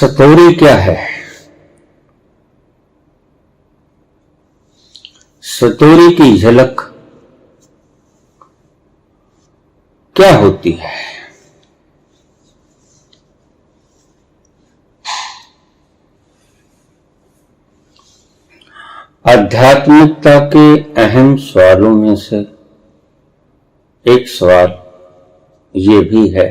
सतोरी क्या है? सतोरी की झलक क्या होती है? आध्यात्मिकता के अहम सवालों में से एक सवाल ये भी है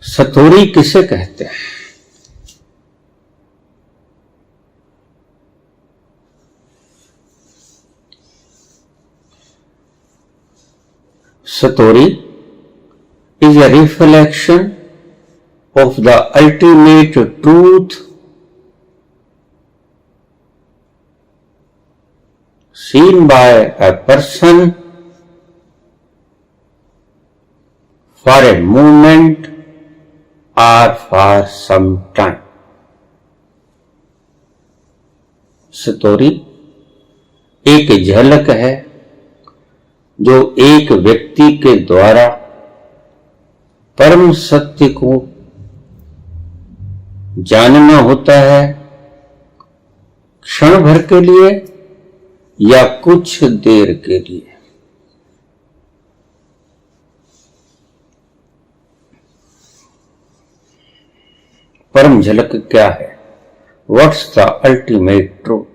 सतोरी किसे कहते हैं? Satori is a reflection of the ultimate truth seen by a person for a moment or for some time. सतोरी एक झलक है जो एक व्यक्ति के द्वारा परम सत्य को जानना होता है, क्षण भर के लिए या कुछ देर के लिए। परम झलक क्या है? What's the ultimate truth?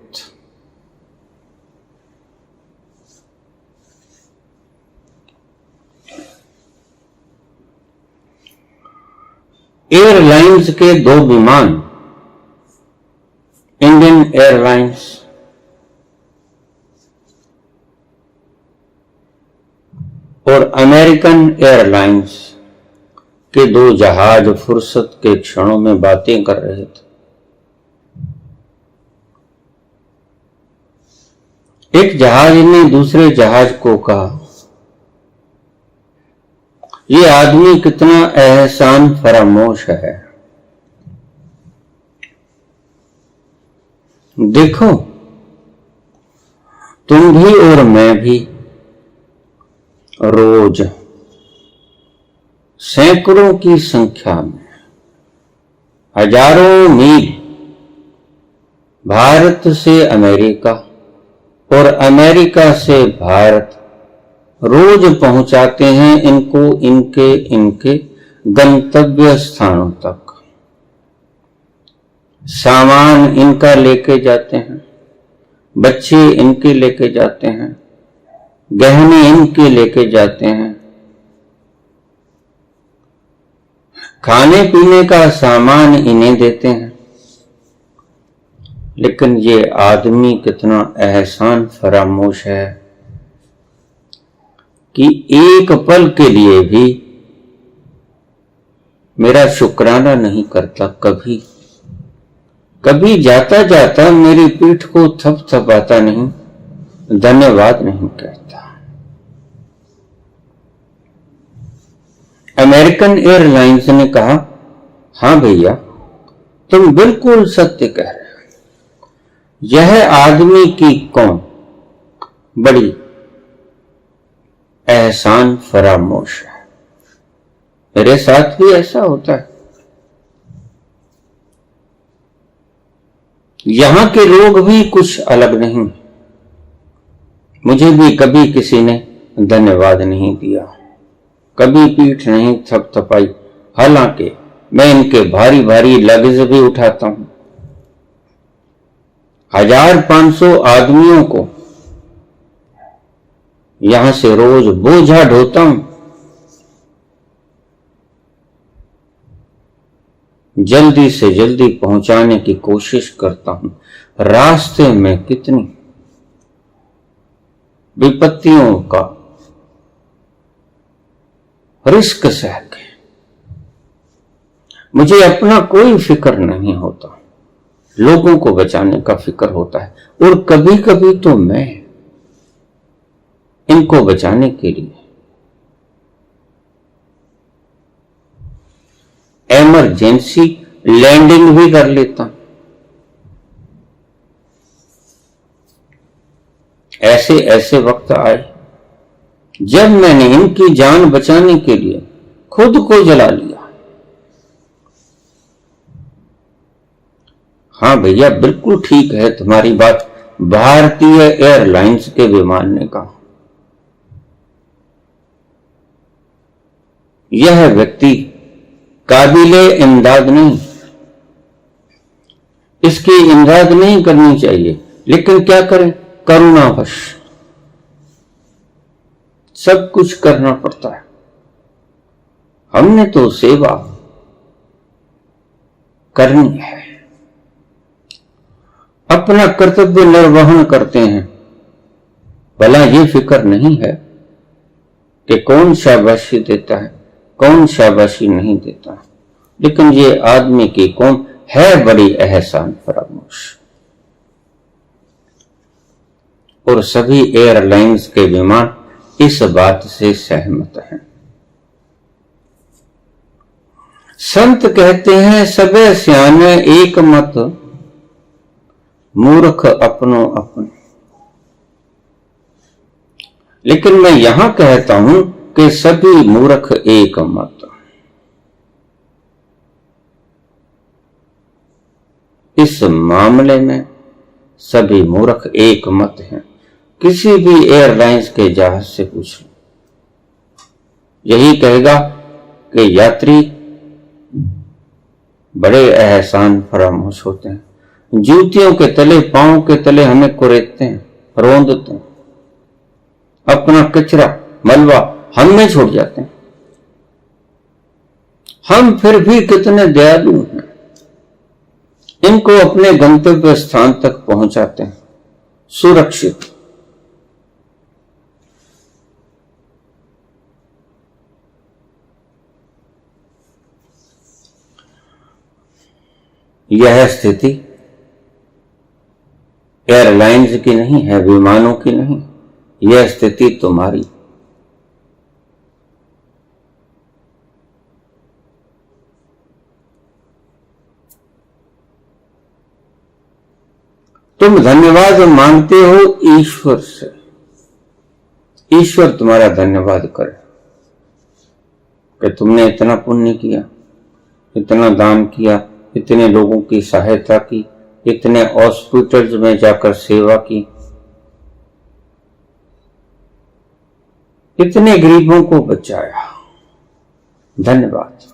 Airlines के दो विमान, इंडियन एयरलाइंस और अमेरिकन एयरलाइंस के दो जहाज फुर्सत के क्षणों में बातें कर रहे थे। एक जहाज ने दूसरे जहाज को कहा, ये आदमी कितना एहसान फरामोश है। देखो, तुम भी और मैं भी रोज सैकड़ों की संख्या में हजारों मील भारत से अमेरिका और अमेरिका से भारत रोज पहुंचाते हैं इनको इनके गंतव्य स्थानों तक। सामान इनका लेके जाते हैं, बच्चे इनके लेके जाते हैं, गहने इनके लेके जाते हैं, खाने पीने का सामान इन्हें देते हैं। लेकिन ये आदमी कितना एहसान फरामोश है कि एक पल के लिए भी मेरा शुक्राना नहीं करता। कभी जाता जाता मेरी पीठ को थपथपाता नहीं, धन्यवाद नहीं कहता। अमेरिकन एयरलाइंस ने कहा, हां भैया, तुम बिल्कुल सत्य कह रहे हो। यह आदमी की कौन बड़ी एहसान फरामोश है। मेरे साथ भी ऐसा होता है। यहां के लोग भी कुछ अलग नहीं। मुझे भी कभी किसी ने धन्यवाद नहीं दिया, कभी पीठ नहीं थपथपाई, हालांकि मैं इनके भारी भारी लगेज भी उठाता हूं। 1500 आदमियों को यहां से रोज बोझा ढोता हूं। जल्दी से जल्दी पहुंचाने की कोशिश करता हूं। रास्ते में कितनी विपत्तियों का रिस्क सह के मुझे अपना कोई फिक्र नहीं होता, लोगों को बचाने का फिक्र होता है। और कभी कभी तो मैं इनको बचाने के लिए इमरजेंसी लैंडिंग भी कर लेता हूं। ऐसे ऐसे वक्त आए जब मैंने इनकी जान बचाने के लिए खुद को जला लिया। हाँ भैया, बिल्कुल ठीक है तुम्हारी बात, भारतीय एयरलाइंस के विमान ने कहा। यह व्यक्ति काबिले इमदाद नहीं, इसकी इमदाद नहीं करनी चाहिए, लेकिन क्या करें, करुणावश सब कुछ करना पड़ता है। हमने तो सेवा करनी है, अपना कर्तव्य निर्वहन करते हैं। भला ये फिक्र नहीं है कि कौन शाबाशी देता है, कौन शाबाशी नहीं देता, लेकिन ये आदमी की कौम है बड़ी एहसान फरामोश। और सभी एयरलाइंस के विमान इस बात से सहमत हैं। संत कहते हैं सबे सियाने एक मत, मूर्ख अपनो अपने। लेकिन मैं यहां कहता हूं कि सभी मूर्ख एक मत। इस मामले में सभी मूर्ख एक मत हैं। किसी भी एयरलाइंस के जहाज से पूछ लो, यही कहेगा कि यात्री बड़े एहसान फरामोश होते हैं, जूतियों के तले, पांव के तले हमें कुरेदते हैं, रौंदते हैं, अपना कचरा मलबा हम में छोड़ जाते हैं। हम फिर भी कितने दयालु हैं, इनको अपने गंतव्य स्थान तक पहुंचाते हैं सुरक्षित। यह स्थिति एयरलाइंस की नहीं है, विमानों की नहीं, यह स्थिति तुम्हारी। तुम धन्यवाद मांगते हो ईश्वर से, ईश्वर तुम्हारा धन्यवाद करे कि तुमने इतना पुण्य किया, इतना दान किया, इतने लोगों की सहायता की, इतने हॉस्पिटल्स में जाकर सेवा की, इतने गरीबों को बचाया, धन्यवाद।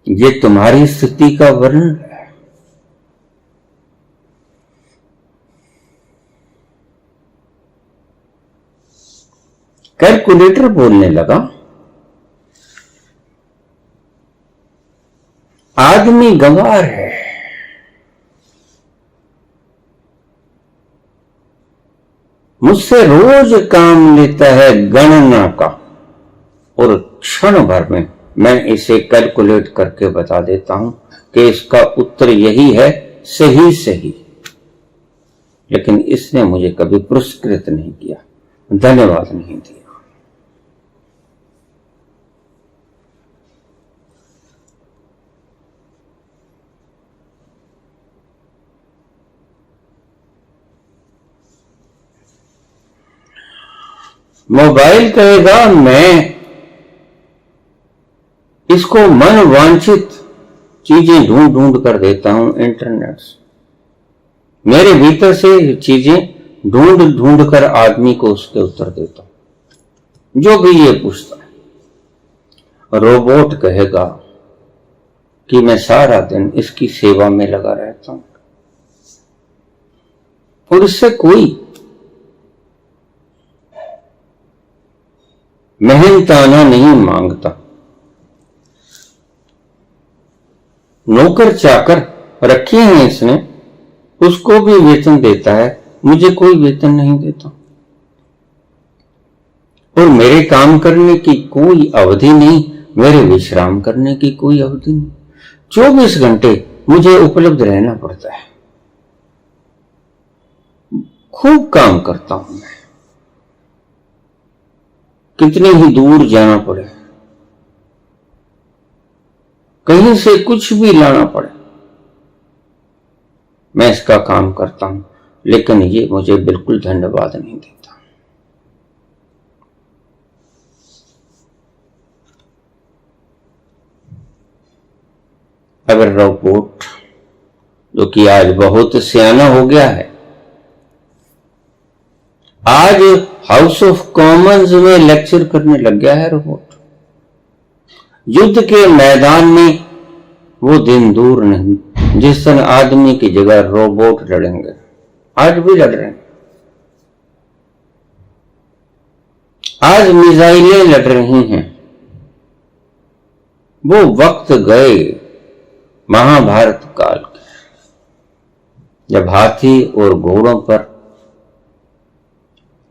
ये तुम्हारी स्थिति का वर्णन है। कैलकुलेटर बोलने लगा, आदमी गंवार है, मुझसे रोज काम लेता है गणना का, और क्षण भर में मैं इसे कैलकुलेट करके बता देता हूं कि इसका उत्तर यही है, सही सही। लेकिन इसने मुझे कभी पुरस्कृत नहीं किया, धन्यवाद नहीं दिया। मोबाइल कहेगा मैं इसको मन वांछित चीजें ढूंढ ढूंढ कर देता हूं, इंटरनेट से मेरे भीतर से चीजें ढूंढ ढूंढ कर आदमी को उसके उत्तर देता हूं जो भी ये पूछता है। रोबोट कहेगा कि मैं सारा दिन इसकी सेवा में लगा रहता हूं और इससे कोई मेहनताना नहीं मांगता। नौकर चाकर रखे हैं इसने, उसको भी वेतन देता है, मुझे कोई वेतन नहीं देता। और मेरे काम करने की कोई अवधि नहीं, मेरे विश्राम करने की कोई अवधि नहीं। 24 घंटे मुझे उपलब्ध रहना पड़ता है। खूब काम करता हूं मैं, कितने ही दूर जाना पड़े, कहीं से कुछ भी लाना पड़े, मैं इसका काम करता हूं, लेकिन ये मुझे बिल्कुल धन्यवाद नहीं देता। अगर रोबोट, जो कि आज बहुत सियाना हो गया है, आज हाउस ऑफ कॉमन्स में लेक्चर करने लग गया है रोबोट, युद्ध के मैदान में वो दिन दूर नहीं जिस दिन आदमी की जगह रोबोट लड़ेंगे। आज भी लड़ रहे हैं, आज मिसाइलें लड़ रही हैं। वो वक्त गए महाभारत काल के, जब हाथी और घोड़ों पर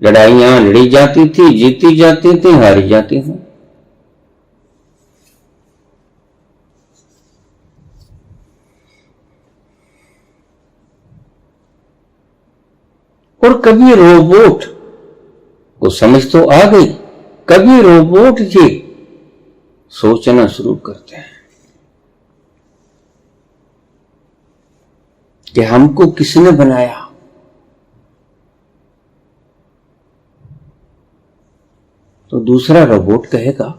लड़ाइयां लड़ी जाती थी, जीती जाती थी, हारी जाती थी। और कभी रोबोट को समझ तो आ गई, कभी रोबोट जी सोचना शुरू करते हैं कि हमको किसने बनाया। तो दूसरा रोबोट कहेगा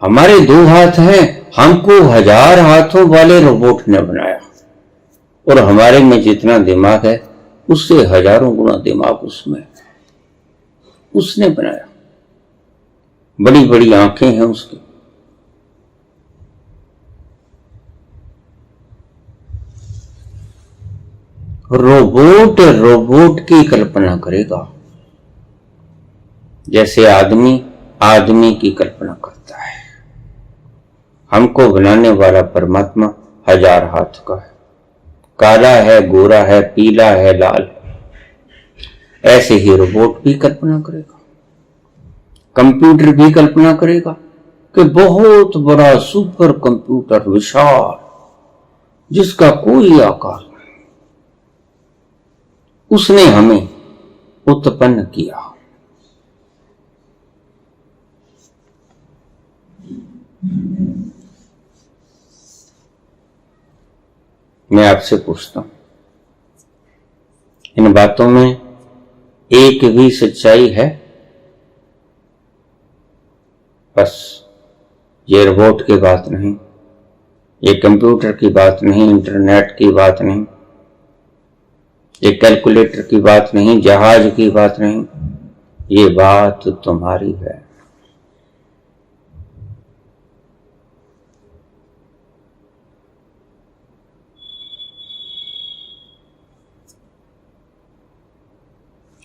हमारे 2 हाथ हैं, हमको 1000 हाथों वाले रोबोट ने बनाया, और हमारे में जितना दिमाग है उससे हजारों गुना दिमाग उसमें, उसने बनाया। बड़ी बड़ी आंखें हैं उसकी, रोबोट रोबोट की कल्पना करेगा जैसे आदमी आदमी की कल्पना करता है। हमको बनाने वाला परमात्मा 1000 हाथ का है, काला है, गोरा है, पीला है, लाल है। ऐसे ही रोबोट भी कल्पना करेगा, कंप्यूटर भी कल्पना करेगा कि बहुत बड़ा सुपर कंप्यूटर, विशाल, जिसका कोई आकार नहीं, उसने हमें उत्पन्न किया। मैं आपसे पूछता हूं, इन बातों में एक भी सच्चाई है? बस ये रोबोट की बात नहीं, ये कंप्यूटर की बात नहीं, इंटरनेट की बात नहीं, ये कैलकुलेटर की बात नहीं, जहाज की बात नहीं, ये बात तुम्हारी है।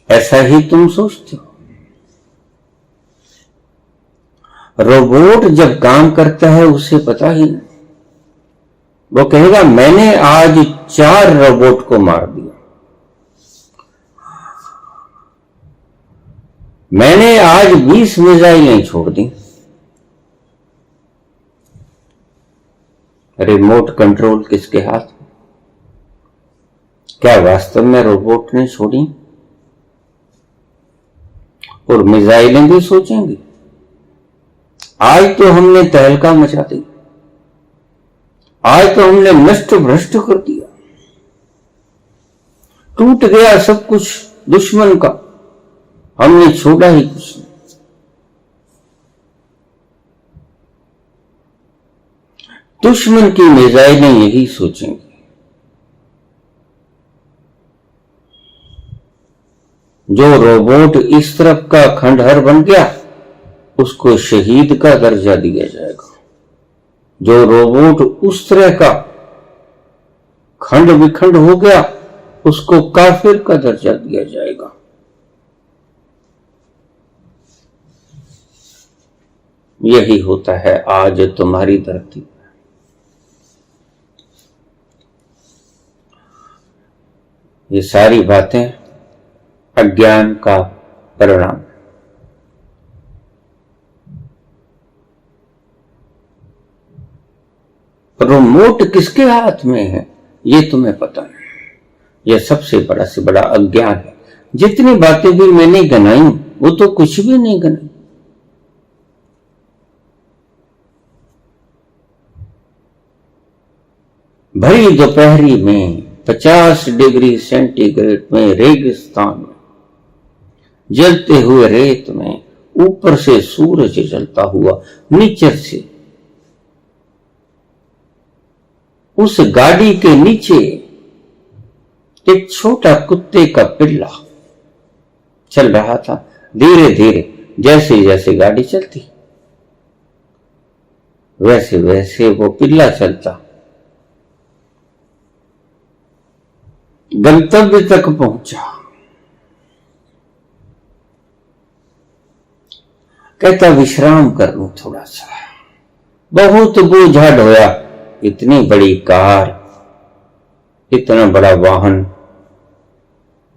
ऐसा ही तुम सोचते हो। रोबोट जब काम करता है उसे पता ही नहीं, वो कहेगा मैंने आज 4 रोबोट को मार दिया, मैंने आज 20 मिसाइलें छोड़ दी। रिमोट कंट्रोल किसके हाथ में? क्या वास्तव में रोबोट ने छोड़ी? और मिसाइलें भी सोचेंगी आज तो हमने तहलका मचा दी, आज तो हमने नष्ट भ्रष्ट कर दिया, टूट गया सब कुछ दुश्मन का, हमने छोड़ा ही कुछ नहीं। दुश्मन की मिसाइलें यही सोचेंगी। जो रोबोट इस तरफ का खंडहर बन गया उसको शहीद का दर्जा दिया जाएगा, जो रोबोट उस तरह का खंड विखंड हो गया उसको काफिर का दर्जा दिया जाएगा। यही होता है आज तुम्हारी धरती पर। ये सारी बातें अज्ञान का परिणाम। रिमोट किसके हाथ में है ये तुम्हें पता नहीं। यह सबसे बड़ा से बड़ा अज्ञान है। जितनी बातें भी मैंने गनाई वो तो कुछ भी नहीं गनाई। भरी दोपहरी में 50 डिग्री सेंटीग्रेड में रेगिस्तान में जलते हुए रेत में ऊपर से सूरज जलता हुआ, नीचे से उस गाड़ी के नीचे एक छोटा कुत्ते का पिल्ला चल रहा था। धीरे धीरे जैसे जैसे गाड़ी चलती वैसे वैसे वो पिल्ला चलता, गंतव्य तक पहुंचा। कहता विश्राम कर लूं थोड़ा सा, बहुत बोझा ढोया, इतनी बड़ी कार, इतना बड़ा वाहन,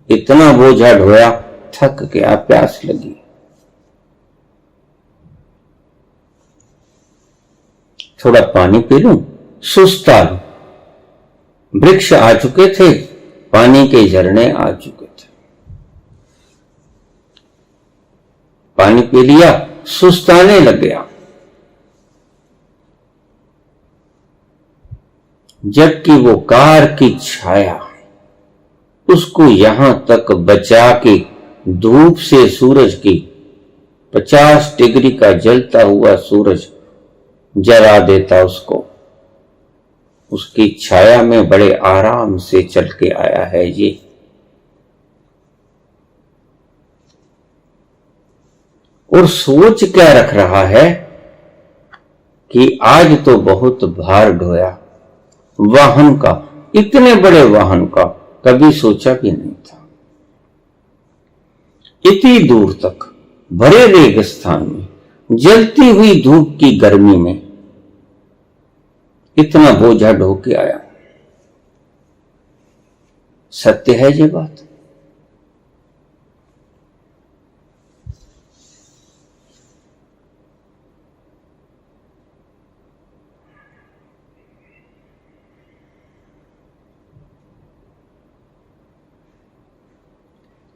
इतना बोझा ढोया, थक गया, प्यास लगी। थोड़ा पानी पी लूं, सुस्ता लूं। वृक्ष आ चुके थे, पानी के झरने आ चुके थे। पानी पी लिया, सुस्ताने लग गया। जबकि वो कार की छाया उसको यहां तक बचा के धूप से सूरज की 50 डिग्री का जलता हुआ सूरज जला देता उसको। उसकी छाया में बड़े आराम से चल के आया है ये। और सोच क्या रख रहा है कि आज तो बहुत भार ढोया, वाहन का, इतने बड़े वाहन का कभी सोचा भी नहीं था। इतनी दूर तक भरे रेगिस्तान में जलती हुई धूप की गर्मी में इतना बोझा ढो के आया। सत्य है ये बात।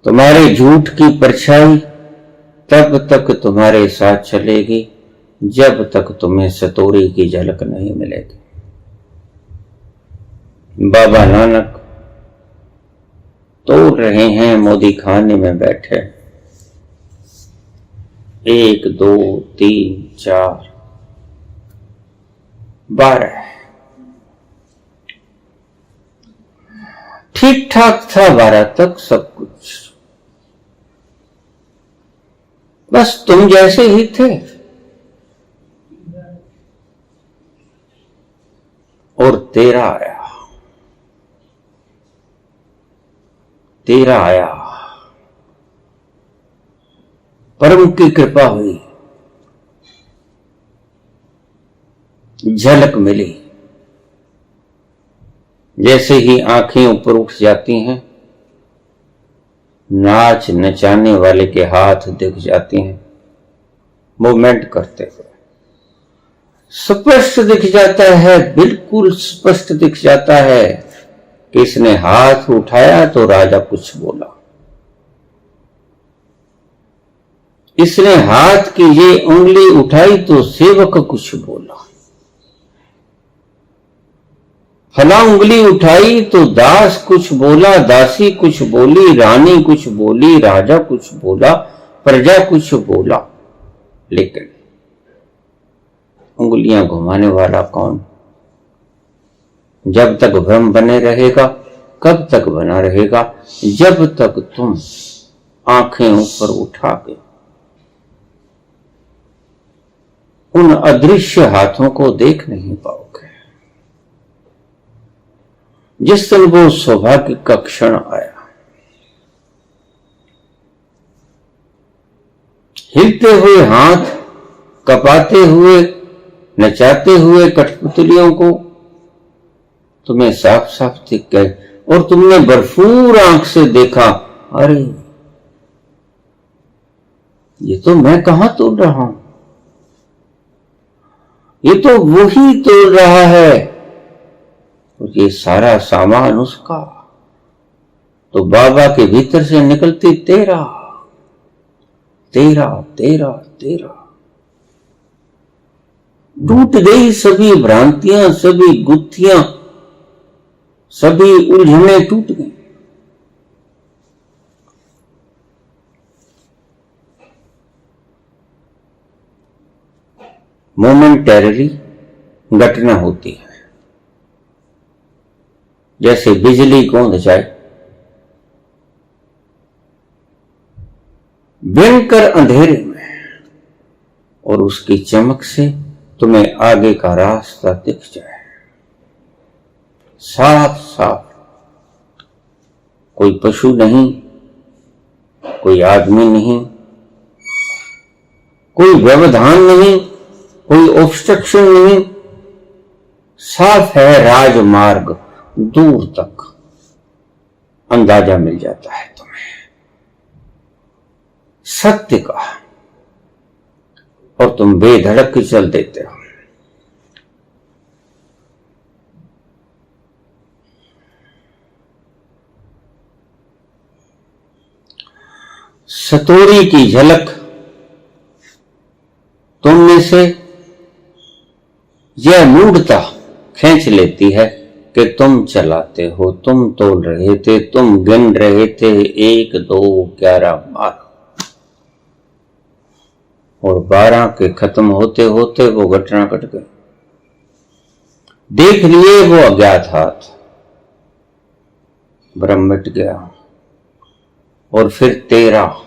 तुम्हारे झूठ की परछाई तब तक तुम्हारे साथ चलेगी जब तक तुम्हें सतोरी की झलक नहीं मिलेगी। बाबा नानक तोड़ रहे हैं मोदी खाने में बैठे। 1 2 3 4 12 ठीक ठाक था 12 तक सब कुछ। बस तुम जैसे ही थे और तेरा आया, तेरा आया, परम की कृपा हुई, झलक मिली। जैसे ही आंखें ऊपर उठ जाती हैं, नाच नचाने वाले के हाथ दिख जाते हैं मूवमेंट करते हुए। स्पष्ट दिख जाता है, बिल्कुल स्पष्ट दिख जाता है कि इसने हाथ उठाया तो राजा कुछ बोला, इसने हाथ की ये उंगली उठाई तो सेवक कुछ बोला, फला उंगली उठाई तो दास कुछ बोला, दासी कुछ बोली, रानी कुछ बोली, राजा कुछ बोला, प्रजा कुछ बोला। लेकिन उंगलियां घुमाने वाला कौन? जब तक भ्रम बने रहेगा, कब तक बना रहेगा? जब तक तुम आंखें ऊपर उठा के उन अदृश्य हाथों को देख नहीं पाओगे। जिस दिन वो सौभाग्य का क्षण आया, हिलते हुए हाथ, कपाते हुए, नचाते हुए कठपुतलियों को तुम्हें साफ साफ दिख गए और तुमने भरपूर आंख से देखा, अरे ये तो मैं कहां तोड़ रहा हूं, ये तो वही तोड़ रहा है और ये सारा सामान उसका। तो बाबा के भीतर से निकलती तेरा तेरा तेरा तेरा। टूट गई सभी भ्रांतियां, सभी गुत्थियां, सभी उलझने टूट गई। मोमेंटरली घटना होती है, जैसे बिजली गूंज जाए, भयंकर अंधेरे में, और उसकी चमक से तुम्हें आगे का रास्ता दिख जाए, साफ साफ। कोई पशु नहीं, कोई आदमी नहीं, कोई व्यवधान नहीं, कोई ऑब्स्ट्रक्शन नहीं, साफ है राजमार्ग, दूर तक अंदाजा मिल जाता है तुम्हें सत्य का, और तुम बेधड़क चल देते हो। सतोरी की झलक तुम में से यह मूढ़ता खींच लेती है कि तुम चलाते हो, तुम तोल रहे थे, तुम गिन रहे थे 1 2 11 12, और 12 के खत्म होते होते वो घटना घट गई। देख लिए वो अज्ञात हाथ, ब्रह्म मिट गया, और फिर 13,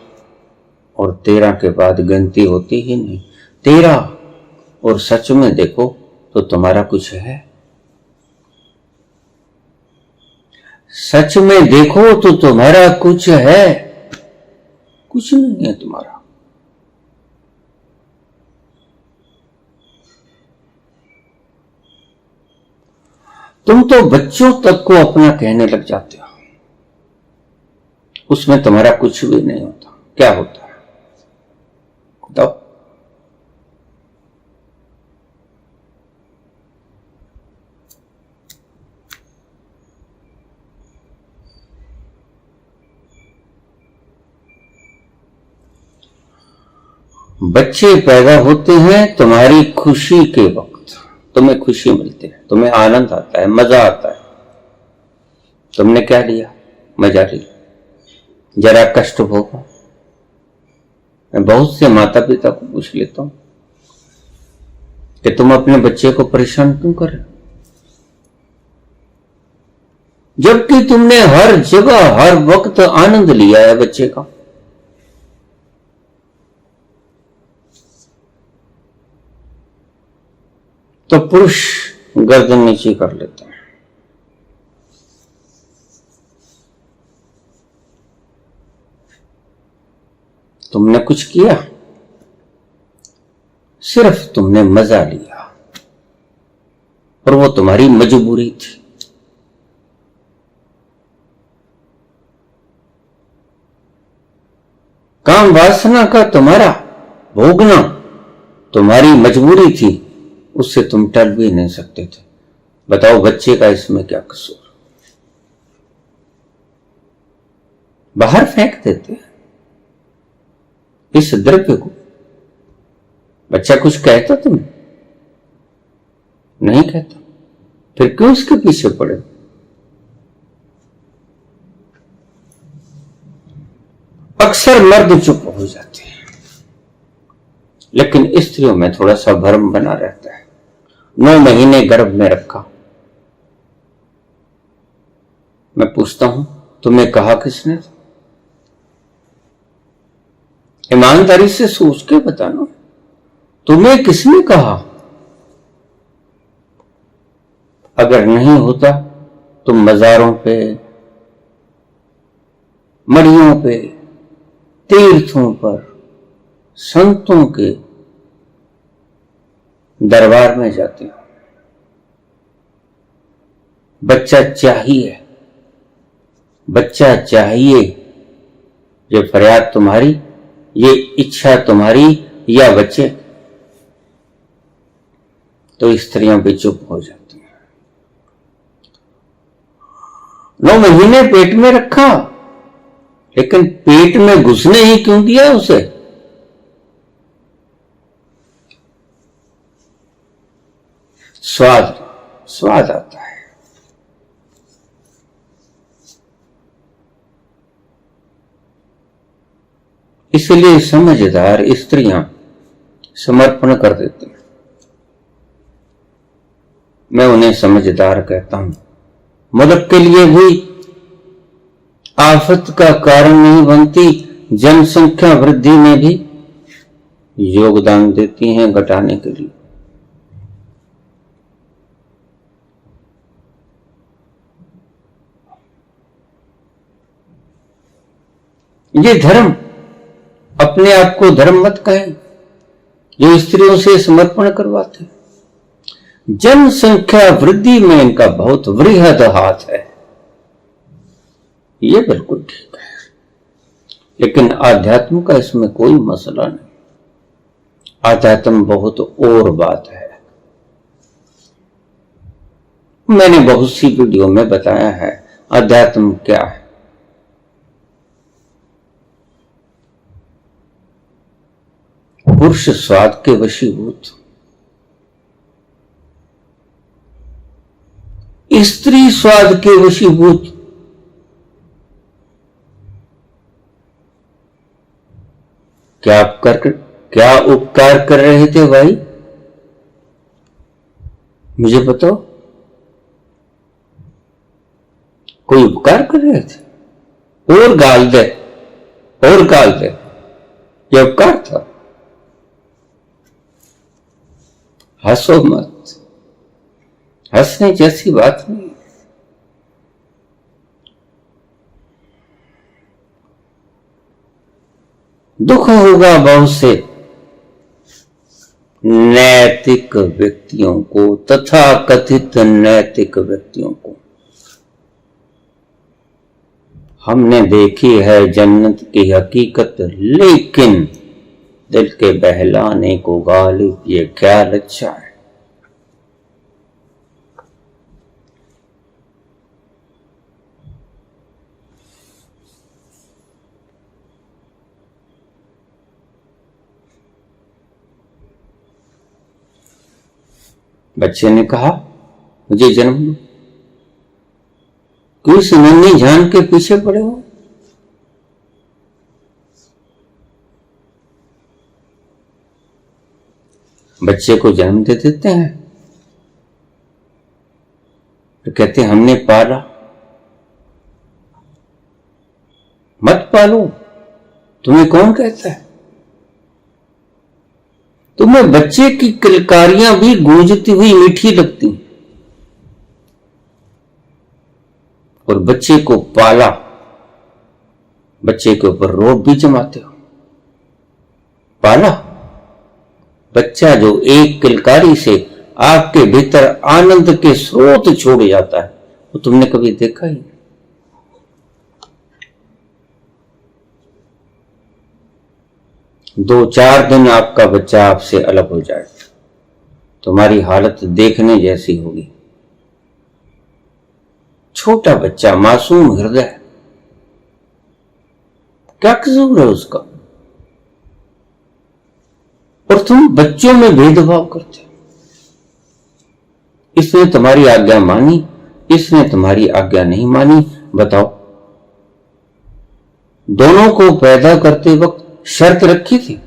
और 13 के बाद गिनती होती ही नहीं। 13, और सच में देखो तो तुम्हारा कुछ है? सच में देखो तो तुम्हारा कुछ है? कुछ नहीं है तुम्हारा। तुम तो बच्चों तक को अपना कहने लग जाते हो, उसमें तुम्हारा कुछ भी नहीं होता। क्या होता है बताओ? बच्चे पैदा होते हैं तुम्हारी खुशी के वक्त, तुम्हें खुशी मिलती है, तुम्हें आनंद आता है, मजा आता है। तुमने क्या लिया? मजा लिया, जरा कष्ट भोगा। मैं बहुत से माता पिता को पूछ लेता हूं कि तुम अपने बच्चे को परेशान क्यों कर रहे हो, जबकि तुमने हर जगह हर वक्त आनंद लिया है बच्चे का। तो पुरुष गर्दन नीचे कर लेते हैं। तुमने कुछ किया? सिर्फ तुमने मजा लिया, और वो तुम्हारी मजबूरी थी। काम वासना का तुम्हारा भोगना तुम्हारी मजबूरी थी, उससे तुम टल भी नहीं सकते थे। बताओ बच्चे का इसमें क्या कसूर? बाहर फेंक देते हैं इस द्रव्य को। बच्चा कुछ कहता तुम्हें? नहीं कहता, फिर क्यों उसके पीछे पड़े? अक्सर मर्द चुप हो जाते हैं, लेकिन स्त्रियों में थोड़ा सा भ्रम बना रहता है। 9 महीने गर्भ में रखा। मैं पूछता हूं, तुम्हें कहा किसने? ईमानदारी से सोच के बताना, तुम्हें किसने कहा? अगर नहीं होता तुम मजारों पे, मड़ियों पे, तीर्थों पर, संतों के दरबार में जाते हो। बच्चा चाहिए, बच्चा चाहिए, ये फरियाद तुम्हारी, ये इच्छा तुम्हारी, या बच्चे? तो स्त्रियां भी चुप हो जाती हैं। 9 महीने पेट में रखा, लेकिन पेट में घुसने ही क्यों दिया उसे? स्वाद आता है। इसलिए समझदार स्त्रियां समर्पण कर देती हैं। मैं उन्हें समझदार कहता हूं। मुल्क के लिए भी आफत का कारण नहीं बनती, जनसंख्या वृद्धि में भी योगदान देती हैं घटाने के लिए। ये धर्म, अपने आप को धर्म मत कहें जो स्त्रियों से समर्पण करवाते। जनसंख्या वृद्धि में इनका बहुत वृहद हाथ है, ये बिल्कुल ठीक है, लेकिन आध्यात्म का इसमें कोई मसला नहीं। आध्यात्म बहुत और बात है। मैंने बहुत सी वीडियो में बताया है आध्यात्म क्या है। पुरुष स्वाद के वशीभूत, स्त्री स्वाद के वशीभूत। क्या उपकार कर रहे थे भाई, मुझे बताओ। कोई उपकार कर रहे थे? और गाल दे, और गाल दे, यह उपकार था। हंसो मत, हंसने जैसी बात नहीं। दुख होगा बहुत से नैतिक व्यक्तियों को, तथा कथित नैतिक व्यक्तियों को। हमने देखी है जन्नत की हकीकत, लेकिन दिल के बहलाने को गालिब ये ख्याल अच्छा है। बच्चे ने कहा मुझे जन्म दो। क्यों सुनन्नी जान के पीछे पड़े हो? बच्चे को जन्म दे देते हैं, तो कहते हैं हमने पाला। मत पालो, तुम्हें कौन कहता है? तुम्हें बच्चे की किलकारियां भी गूंजती हुई मीठी लगती, और बच्चे को पाला, बच्चे के ऊपर रोब भी जमाते हो। पाला बच्चा जो एक किलकारी से आपके भीतर आनंद के स्रोत छोड़ जाता है, वो तुमने कभी देखा ही? 2-4 दिन आपका बच्चा आपसे अलग हो जाए, तुम्हारी हालत देखने जैसी होगी। छोटा बच्चा, मासूम हृदय, क्या कसूर है उसका? और तुम बच्चों में भेदभाव करते हो। इसने तुम्हारी आज्ञा मानी, इसने तुम्हारी आज्ञा नहीं मानी, बताओ। दोनों को पैदा करते वक्त शर्त रखी थी?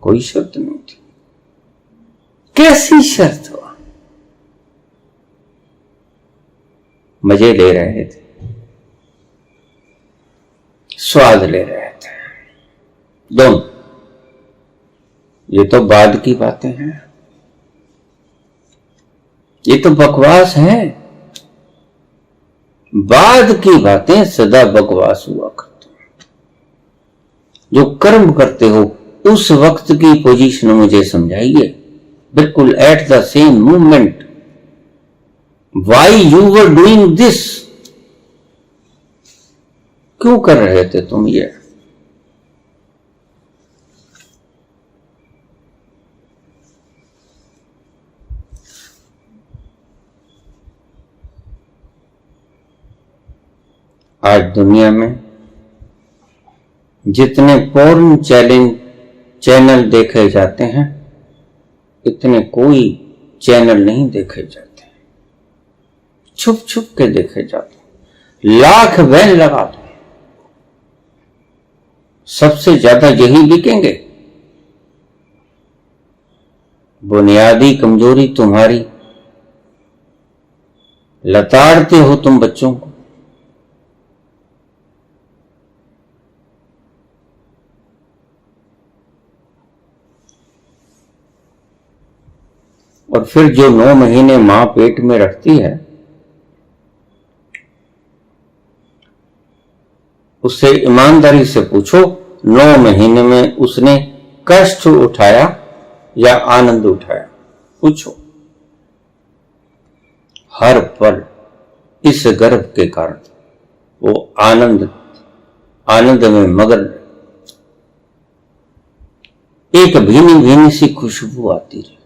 कोई शर्त नहीं थी। कैसी शर्त हुआ? मजे ले रहे थे, स्वाद ले रहे थे दोनों। ये तो बाद की बातें हैं, ये तो बकवास है। बाद की बातें सदा बकवास हुआ करती। जो कर्म करते हो उस वक्त की पोजीशन मुझे समझाइए, बिल्कुल at the same moment, why you were doing this. क्यों कर रहे थे तुम ये? आज दुनिया में जितने पोर्न चैनल देखे जाते हैं, इतने कोई चैनल नहीं देखे जाते, छुप छुप के देखे जाते। लाख बैन लगा दो, सबसे ज्यादा यही बिकेंगे। बुनियादी कमजोरी तुम्हारी, लताड़ते हो तुम बच्चों को। और फिर जो 9 महीने मां पेट में रखती है, उससे ईमानदारी से पूछो 9 महीने में उसने कष्ट उठाया या आनंद उठाया? पूछो। हर पल इस गर्भ के कारण वो आनंद में मगन। एक भीनी भीनी सी खुशबू आती रही।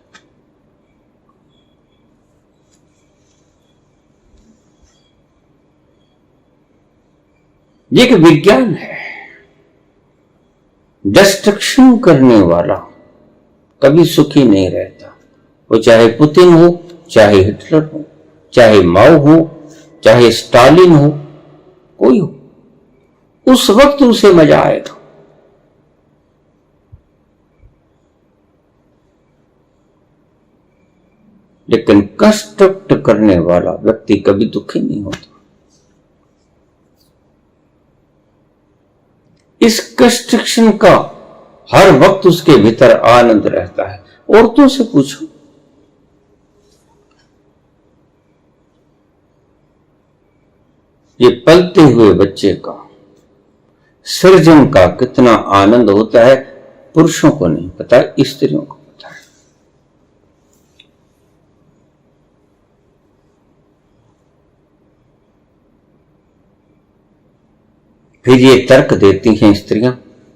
ये एक विज्ञान है। डिस्ट्रक्शन करने वाला कभी सुखी नहीं रहता। वो चाहे पुतिन हो, चाहे हिटलर हो, चाहे माओ हो, चाहे स्टालिन हो, कोई हो, उस वक्त उसे मजा आएगा। लेकिन कंस्ट्रक्ट करने वाला व्यक्ति कभी दुखी नहीं होता। इस कंस्ट्रक्शन का हर वक्त उसके भीतर आनंद रहता है। औरतों से पूछो, ये पलते हुए बच्चे का सृजन का कितना आनंद होता है, पुरुषों को नहीं पता, स्त्रियों को पता है। फिर ये तर्क देती हैं स्त्रियां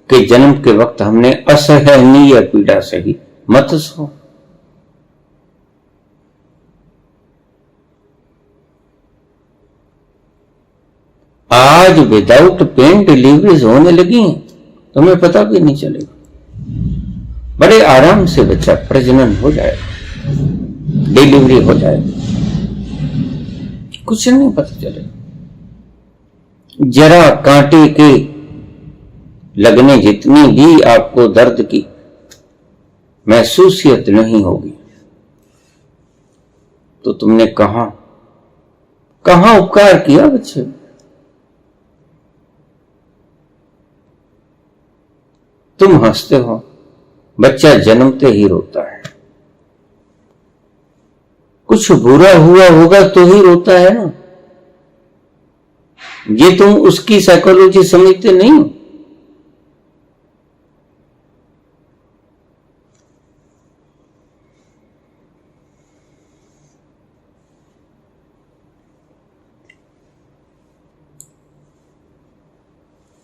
कि जन्म के वक्त हमने असहनीय पीड़ा सही, मत सो। आज विदाउट पेन डिलीवरीज होने लगी हैं, तुम्हें पता भी नहीं चलेगा। बड़े आराम से बच्चा प्रजनन हो जाएगा, डिलीवरी हो जाएगी, कुछ नहीं पता चलेगा। जरा कांटे के लगने जितनी भी आपको दर्द की महसूसियत नहीं होगी, तो तुमने कहां उपकार किया बच्चे? तुम हंसते हो, बच्चा जन्मते ही रोता है। कुछ बुरा हुआ होगा तो ही रोता है ना। ये तुम उसकी साइकोलॉजी समझते नहीं हो।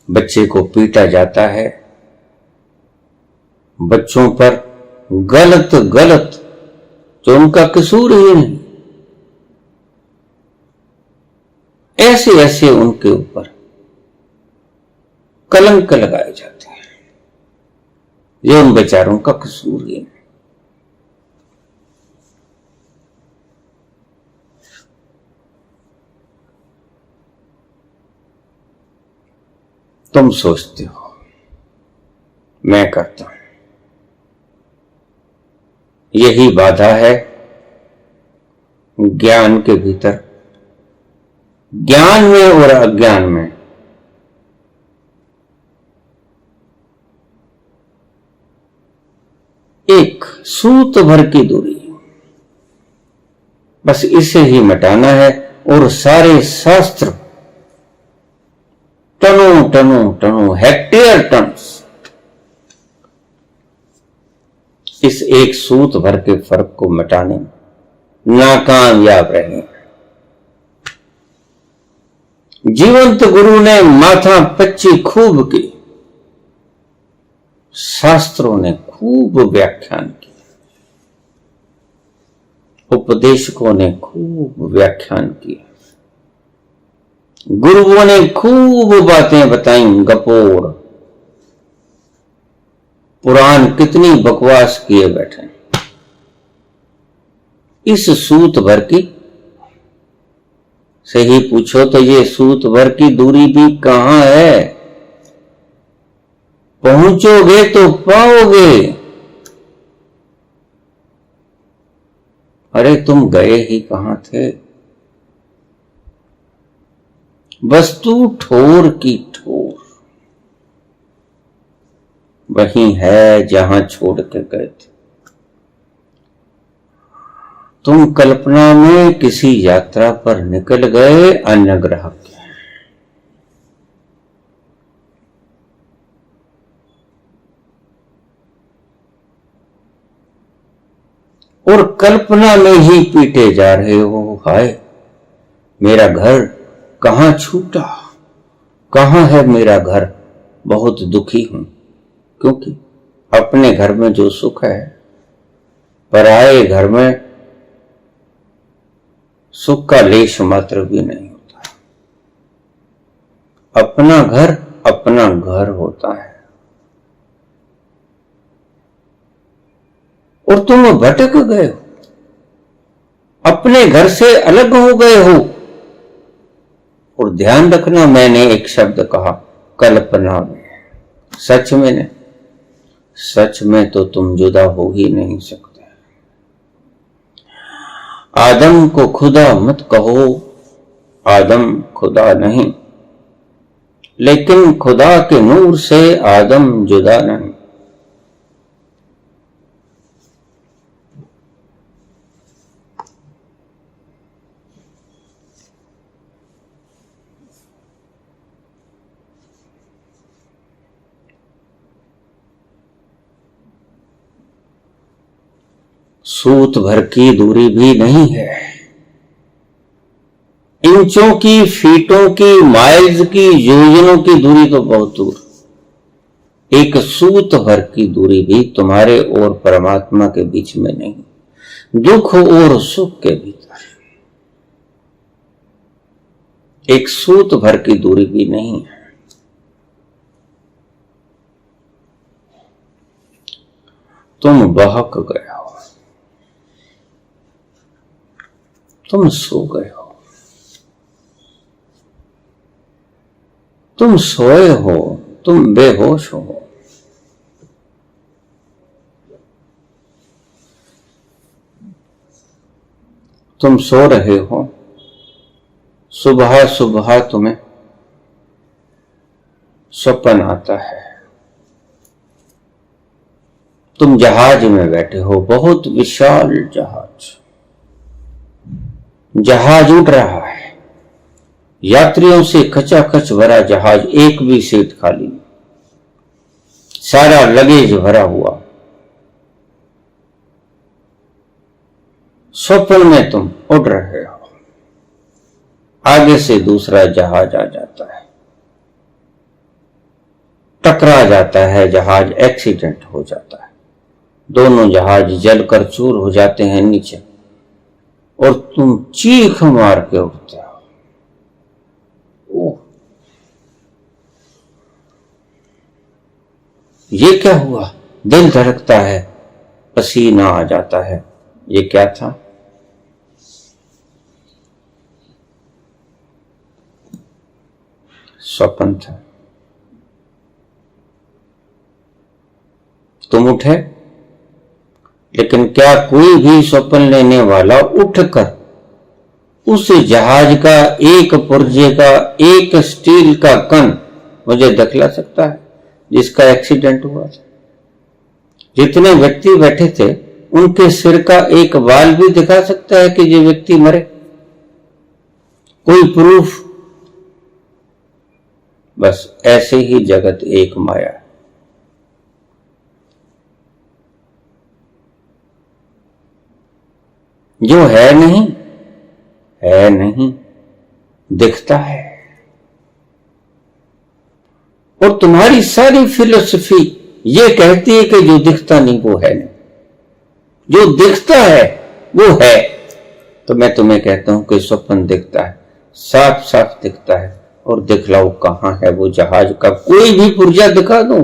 बच्चे को पीटा जाता है, बच्चों पर गलत जो उनका कसूर ही नहीं, ऐसे उनके ऊपर कलंक लगाए जाते हैं, ये उन बेचारों का कसूर ही नहीं। तुम सोचते हो मैं करता हूं, यही बाधा है ज्ञान के भीतर, ज्ञान में और अज्ञान में। एक सूत भर की दूरी, बस इसे ही मिटाना है और सारे शास्त्र टनों हेक्टेयर टन्स इस एक सूत भर के फर्क को मिटाने में नाकामयाब रहे। जीवंत गुरु ने माथा पच्ची खूब की, शास्त्रों ने खूब व्याख्यान की, उपदेशकों ने खूब व्याख्यान किए, गुरुओं ने खूब बातें बताई, गपोड़ पुराण कितनी बकवास किए बैठे। इस सूत भर की से ही पूछो तो ये सूत भर की दूरी भी कहां है? पहुंचोगे तो पाओगे। अरे तुम गए ही कहां थे? वस्तु ठोर की ठोर वही है जहां छोड़ के गए थे। तुम कल्पना में किसी यात्रा पर निकल गए अन्य ग्रह के। और कल्पना में ही पीटे जा रहे हो, हाय मेरा घर कहां छूटा, कहां है मेरा घर। बहुत दुखी हूं, क्योंकि अपने घर में जो सुख है पराये घर में सुख का लेश मात्र भी नहीं होता। अपना घर होता है। और तुम भटक गए हो, अपने घर से अलग हो गए हो। और ध्यान रखना, मैंने एक शब्द कहा कल्पना में, सच में नहीं। सच में तो तुम जुदा हो ही नहीं सकते। आदम को खुदा मत कहो, आदम खुदा नहीं, लेकिन खुदा के नूर से आदम जुदा नहीं। सूत भर की दूरी भी नहीं है, इंचों की, फीटों की, माइल्स की, योजनों की दूरी तो बहुत दूर। एक सूत भर की दूरी भी तुम्हारे और परमात्मा के बीच में नहीं, दुख और सुख के भीतर एक सूत भर की दूरी भी नहीं है। तुम बहक गए हो, तुम सो गए हो, तुम सोए हो, तुम बेहोश हो। तुम सो रहे हो, सुबह सुबह तुम्हें स्वप्न आता है। तुम जहाज में बैठे हो, बहुत विशाल जहाज। जहाज उड़ रहा है, यात्रियों से खचाखच भरा जहाज, एक भी सीट खाली, सारा लगेज भरा हुआ। स्वप्न में तुम उड़ रहे हो, आगे से दूसरा जहाज आ जाता है, टकरा जाता है जहाज, एक्सीडेंट हो जाता है, दोनों जहाज जलकर चूर हो जाते हैं नीचे, और तुम चीख मार के उठते हो। ओह, ये क्या हुआ? दिल धड़कता है, पसीना आ जाता है। ये क्या था? स्वप्न था। तुम उठे, लेकिन क्या कोई भी स्वप्न लेने वाला उठकर उस जहाज का एक पुर्जे का, एक स्टील का कण मुझे दिखला सकता है जिसका एक्सीडेंट हुआ था? जितने व्यक्ति बैठे थे उनके सिर का एक बाल भी दिखा सकता है कि ये व्यक्ति मरे? कोई प्रूफ? बस ऐसे ही जगत एक माया है। जो है नहीं, है नहीं, दिखता है। और तुम्हारी सारी फिलॉसफी ये कहती है कि जो दिखता नहीं वो है नहीं, जो दिखता है वो है। तो मैं तुम्हें कहता हूं कि स्वप्न दिखता है, साफ साफ दिखता है। और दिखलाओ कहां है वो जहाज का कोई भी पुर्जा दिखा दो।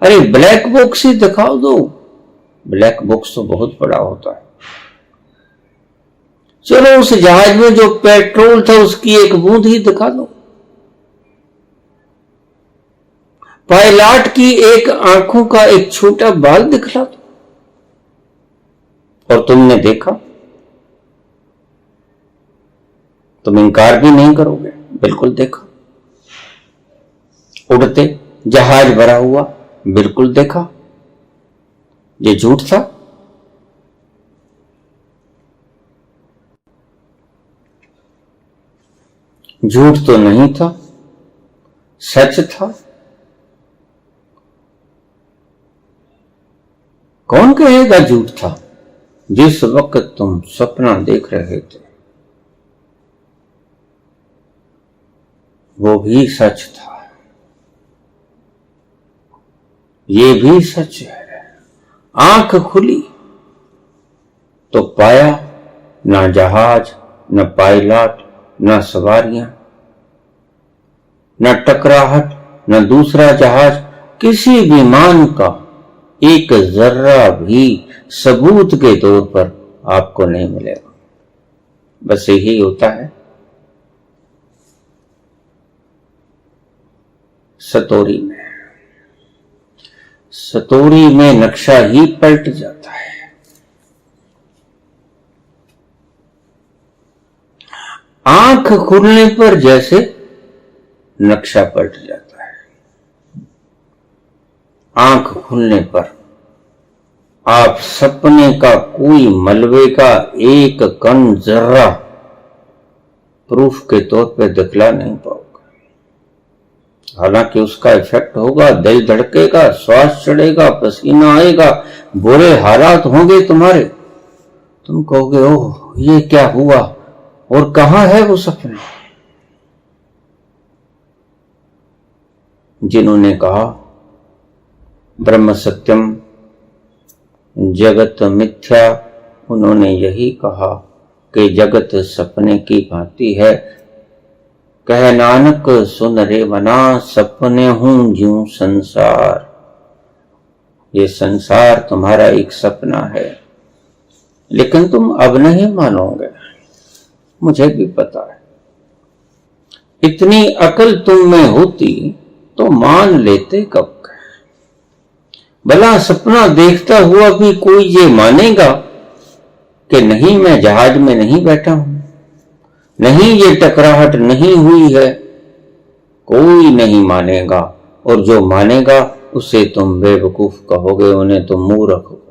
अरे ब्लैक बॉक्स ही दिखा दो। ब्लैक बॉक्स तो बहुत बड़ा होता है। चलो उस जहाज में जो पेट्रोल था उसकी एक बूंद ही दिखा दो। पायलट की एक आंखों का एक छोटा बाल दिखला दो और तुमने देखा, तुम इनकार भी नहीं करोगे, बिल्कुल देखा। उड़ते जहाज भरा हुआ, बिल्कुल देखा। ये झूठ था? झूठ तो नहीं था, सच था। कौन कहेगा झूठ था? जिस वक्त तुम सपना देख रहे थे वो भी सच था, ये भी सच है। आंख खुली तो पाया ना जहाज, न पायलट, न सवारियां, न टकराहट, न दूसरा जहाज, किसी विमान का एक जर्रा भी सबूत के तौर पर आपको नहीं मिलेगा। बस यही होता है सतोरी में। सतोरी में नक्शा ही पलट जाता है। आंख खुलने पर जैसे नक्शा पलट जाता है। आंख खुलने पर आप सपने का कोई मलबे का एक कण जर्रा प्रूफ के तौर पे दिखला नहीं पाओगे। हालांकि उसका इफेक्ट होगा, दिल धड़केगा, श्वास चढ़ेगा, पसीना आएगा, बुरे हालात होंगे तुम्हारे। तुम कहोगे ओह ये क्या हुआ, और कहां है वो सपना। जिन्होंने कहा ब्रह्म सत्यम जगत मिथ्या, उन्होंने यही कहा कि जगत सपने की भांति है। कह नानक सुन रे मना, सपने हूं ज्यों संसार। ये संसार तुम्हारा एक सपना है, लेकिन तुम अब नहीं मानोगे, मुझे भी पता है। इतनी अकल तुम में होती तो मान लेते कब। भला सपना देखता हुआ भी कोई ये मानेगा कि नहीं मैं जहाज में नहीं बैठा हूं, नहीं ये टकराहट नहीं हुई है? कोई नहीं मानेगा, और जो मानेगा उसे तुम बेवकूफ कहोगे, उन्हें तुम मूर्ख कहोगे।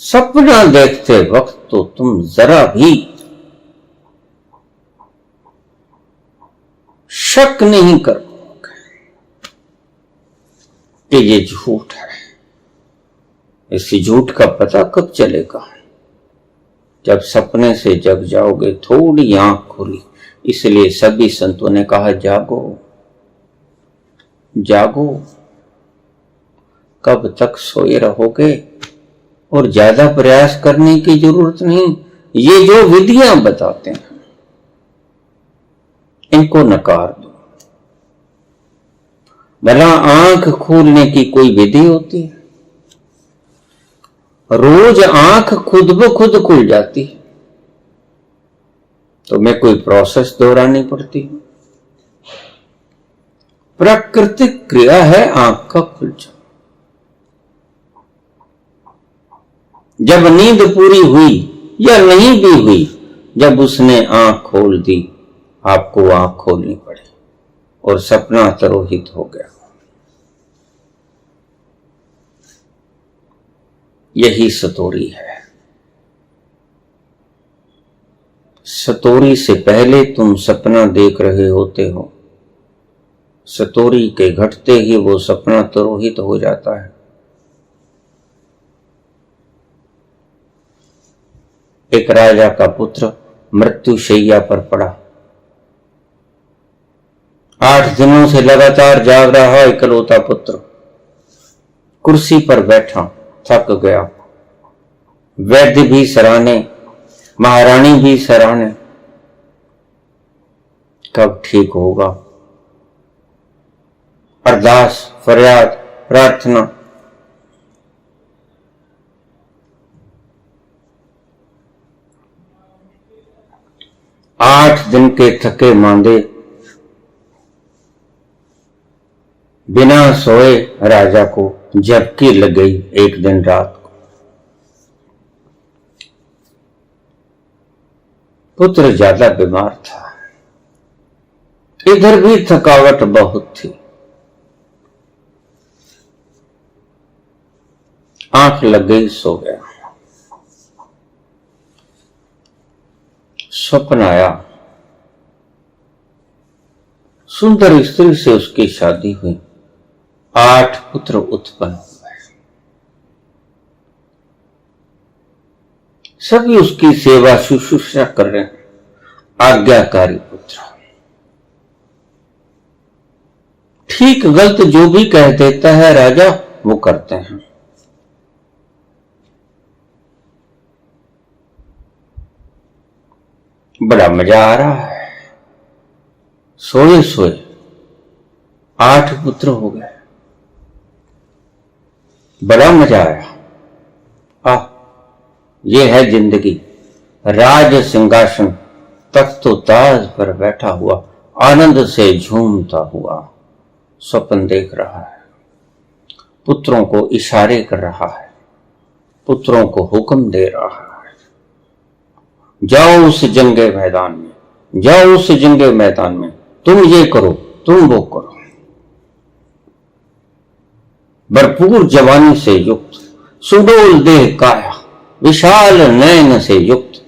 सपना देखते वक्त तो तुम जरा भी शक नहीं कर कि ये झूठ है। इसी झूठ का पता कब चलेगा? जब सपने से जग जाओगे, थोड़ी आंख खुली। इसलिए सभी संतों ने कहा जागो जागो। कब तक सोए रहोगे? और ज्यादा प्रयास करने की जरूरत नहीं। ये जो विधियां बताते हैं इनको नकार दो। भला आंख खोलने की कोई विधि होती है? रोज आंख खुद ब खुद खुल जाती है, तो मैं कोई प्रोसेस दोहरानी पड़ती है। प्राकृतिक क्रिया है आंख का खुल जाना। जब नींद पूरी हुई या नहीं भी हुई, जब उसने आंख खोल दी, आपको आंख खोलनी पड़ी और सपना तिरोहित हो गया। यही सतोरी है। सतोरी से पहले तुम सपना देख रहे होते हो, सतोरी के घटते ही वो सपना तिरोहित हो जाता है। एक राजा का पुत्र मृत्यु शैया पर पड़ा। 8 दिनों से लगातार जाग रहा इकलौता पुत्र कुर्सी पर बैठा थक गया। वैद्य भी सराहने, महारानी भी सराहने, कब ठीक होगा। अरदास, फरियाद, प्रार्थना। आठ दिन के थके मांदे बिना सोए राजा को झपकी लग गई एक दिन रात को। पुत्र ज्यादा बीमार था, इधर भी थकावट बहुत थी। आंख लग गई, सो गया। स्वप्न आया, सुंदर स्त्री से उसकी शादी हुई, 8 पुत्र उत्पन्न हुए। सभी उसकी सेवा शुश्रूषा कर रहे हैं, आज्ञाकारी पुत्र। ठीक गलत जो भी कह देता है राजा, वो करते हैं। बड़ा मजा आ रहा है, सोए सोए 8 पुत्र हो गए, बड़ा मजा आया। ये है जिंदगी। राज सिंहासन तख्तो ताज पर बैठा हुआ आनंद से झूमता हुआ स्वप्न देख रहा है, पुत्रों को इशारे कर रहा है, पुत्रों को हुक्म दे रहा है, जाओ उस जंगे मैदान में, जाओ उस जंगे मैदान में, तुम ये करो, तुम वो करो। भरपूर जवानी से युक्त, सुडोल देह काया, विशाल नयन से युक्त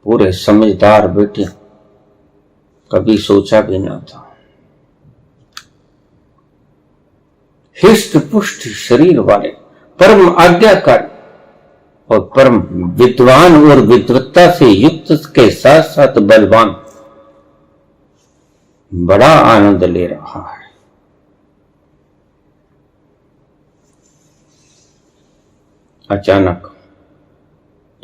पूरे समझदार बेटे, कभी सोचा भी ना था। हिष्ट पुष्ट शरीर वाले, परम आज्ञाकारी और परम विद्वान और विद्वत्ता से युक्त के साथ साथ बलवान, बड़ा आनंद ले रहा है। अचानक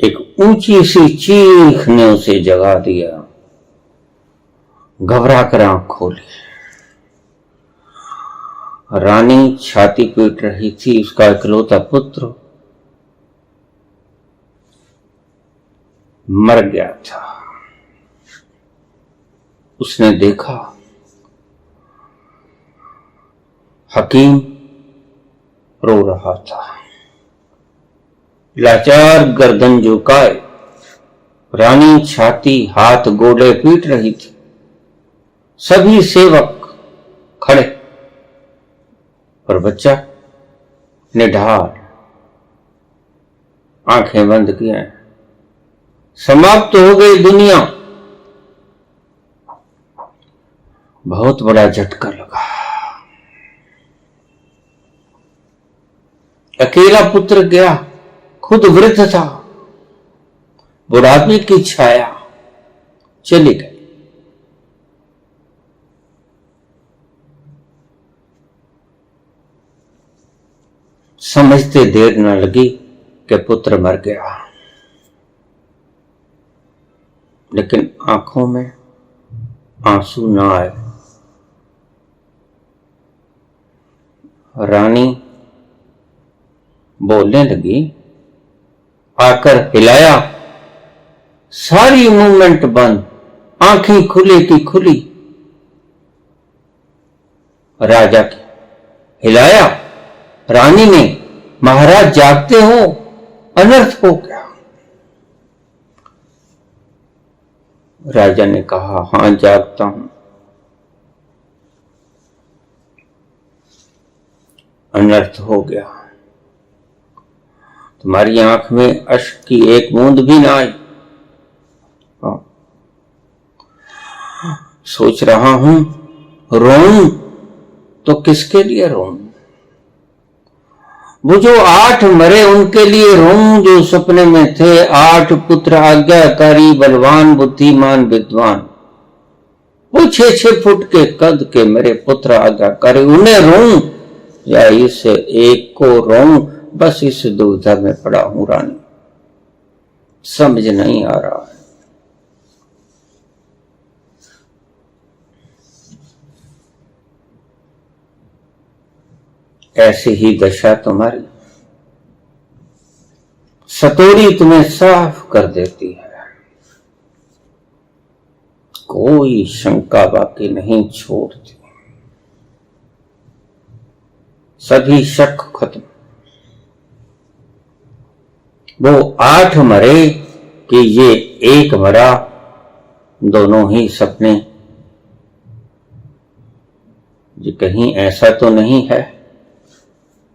एक ऊंची सी चीख ने उसे जगा दिया। घबरा कर आंख खोली, रानी छाती पीट रही थी, उसका इकलौता पुत्र मर गया था। उसने देखा हकीम रो रहा था, लाचार गर्दन झुकाए, रानी छाती हाथ गोले पीट रही थी। सभी सेवक खड़े और बच्चा निढाल, आंखें बंद किए। समाप्त हो गई दुनिया। बहुत बड़ा झटका लगा। अकेला पुत्र गया, खुद वृद्ध था, बुढ़ापे की छाया चली गई। समझते देर न लगी कि पुत्र मर गया, लेकिन आंखों में आंसू न आए। रानी बोलने लगी, आकर हिलाया, सारी मूवमेंट बंद, आंखें खुली की खुली। राजा की हिलाया रानी ने, महाराज जागते हो, अनर्थ हो गया। राजा ने कहा, हां जागता हूं। अनर्थ हो गया, तुम्हारी आंख में अश्क की एक बूंद भी ना आई। सोच रहा हूं रोऊं तो किसके लिए रोऊं? वो जो 8 मरे उनके लिए रोऊं जो सपने में थे, 8 पुत्र आज्ञाकारी, बलवान, बुद्धिमान, विद्वान। वो 6-6 फुट के कद के मेरे पुत्र आज्ञाकारी, उन्हें रोऊं या इस एक को रोऊं? बस इस दुविधा में पड़ा हूं रानी, समझ नहीं आ रहा है। ऐसी ही दशा तुम्हारी, सतोरी तुम्हें साफ कर देती है, कोई शंका बाकी नहीं छोड़ती। सभी शक खत्म। वो 8 मरे कि ये एक मरा, दोनों ही सपने। जी कहीं ऐसा तो नहीं है?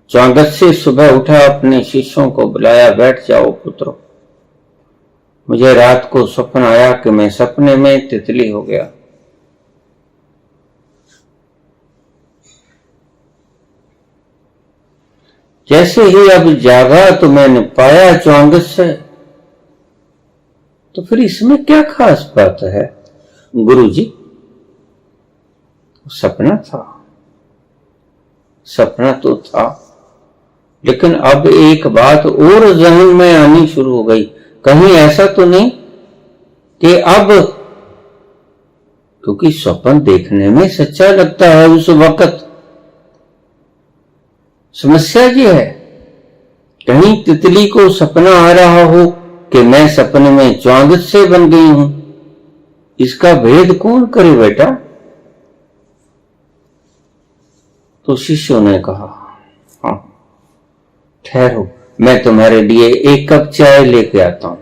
चौंगत से सुबह उठा, अपने शिष्यों को बुलाया, बैठ जाओ पुत्रों, मुझे रात को स्वप्न आया कि मैं सपने में तितली हो गया। जैसे ही अब जागा तो मैंने पाया चौंगत से, तो फिर इसमें क्या खास बात है? गुरुजी, सपना था, सपना तो था, लेकिन अब एक बात और जहन में आनी शुरू हो गई, कहीं ऐसा तो नहीं कि अब, क्योंकि स्वप्न देखने में सच्चा लगता है उस वक्त, समस्या ये है कहीं तितली को सपना आ रहा हो कि मैं सपने में चौंगत से बन गई हूं। इसका भेद कौन करे बेटा? तो शिष्यों ने कहा, हाँ ठहरो, मैं तुम्हारे लिए एक कप चाय लेके आता हूं।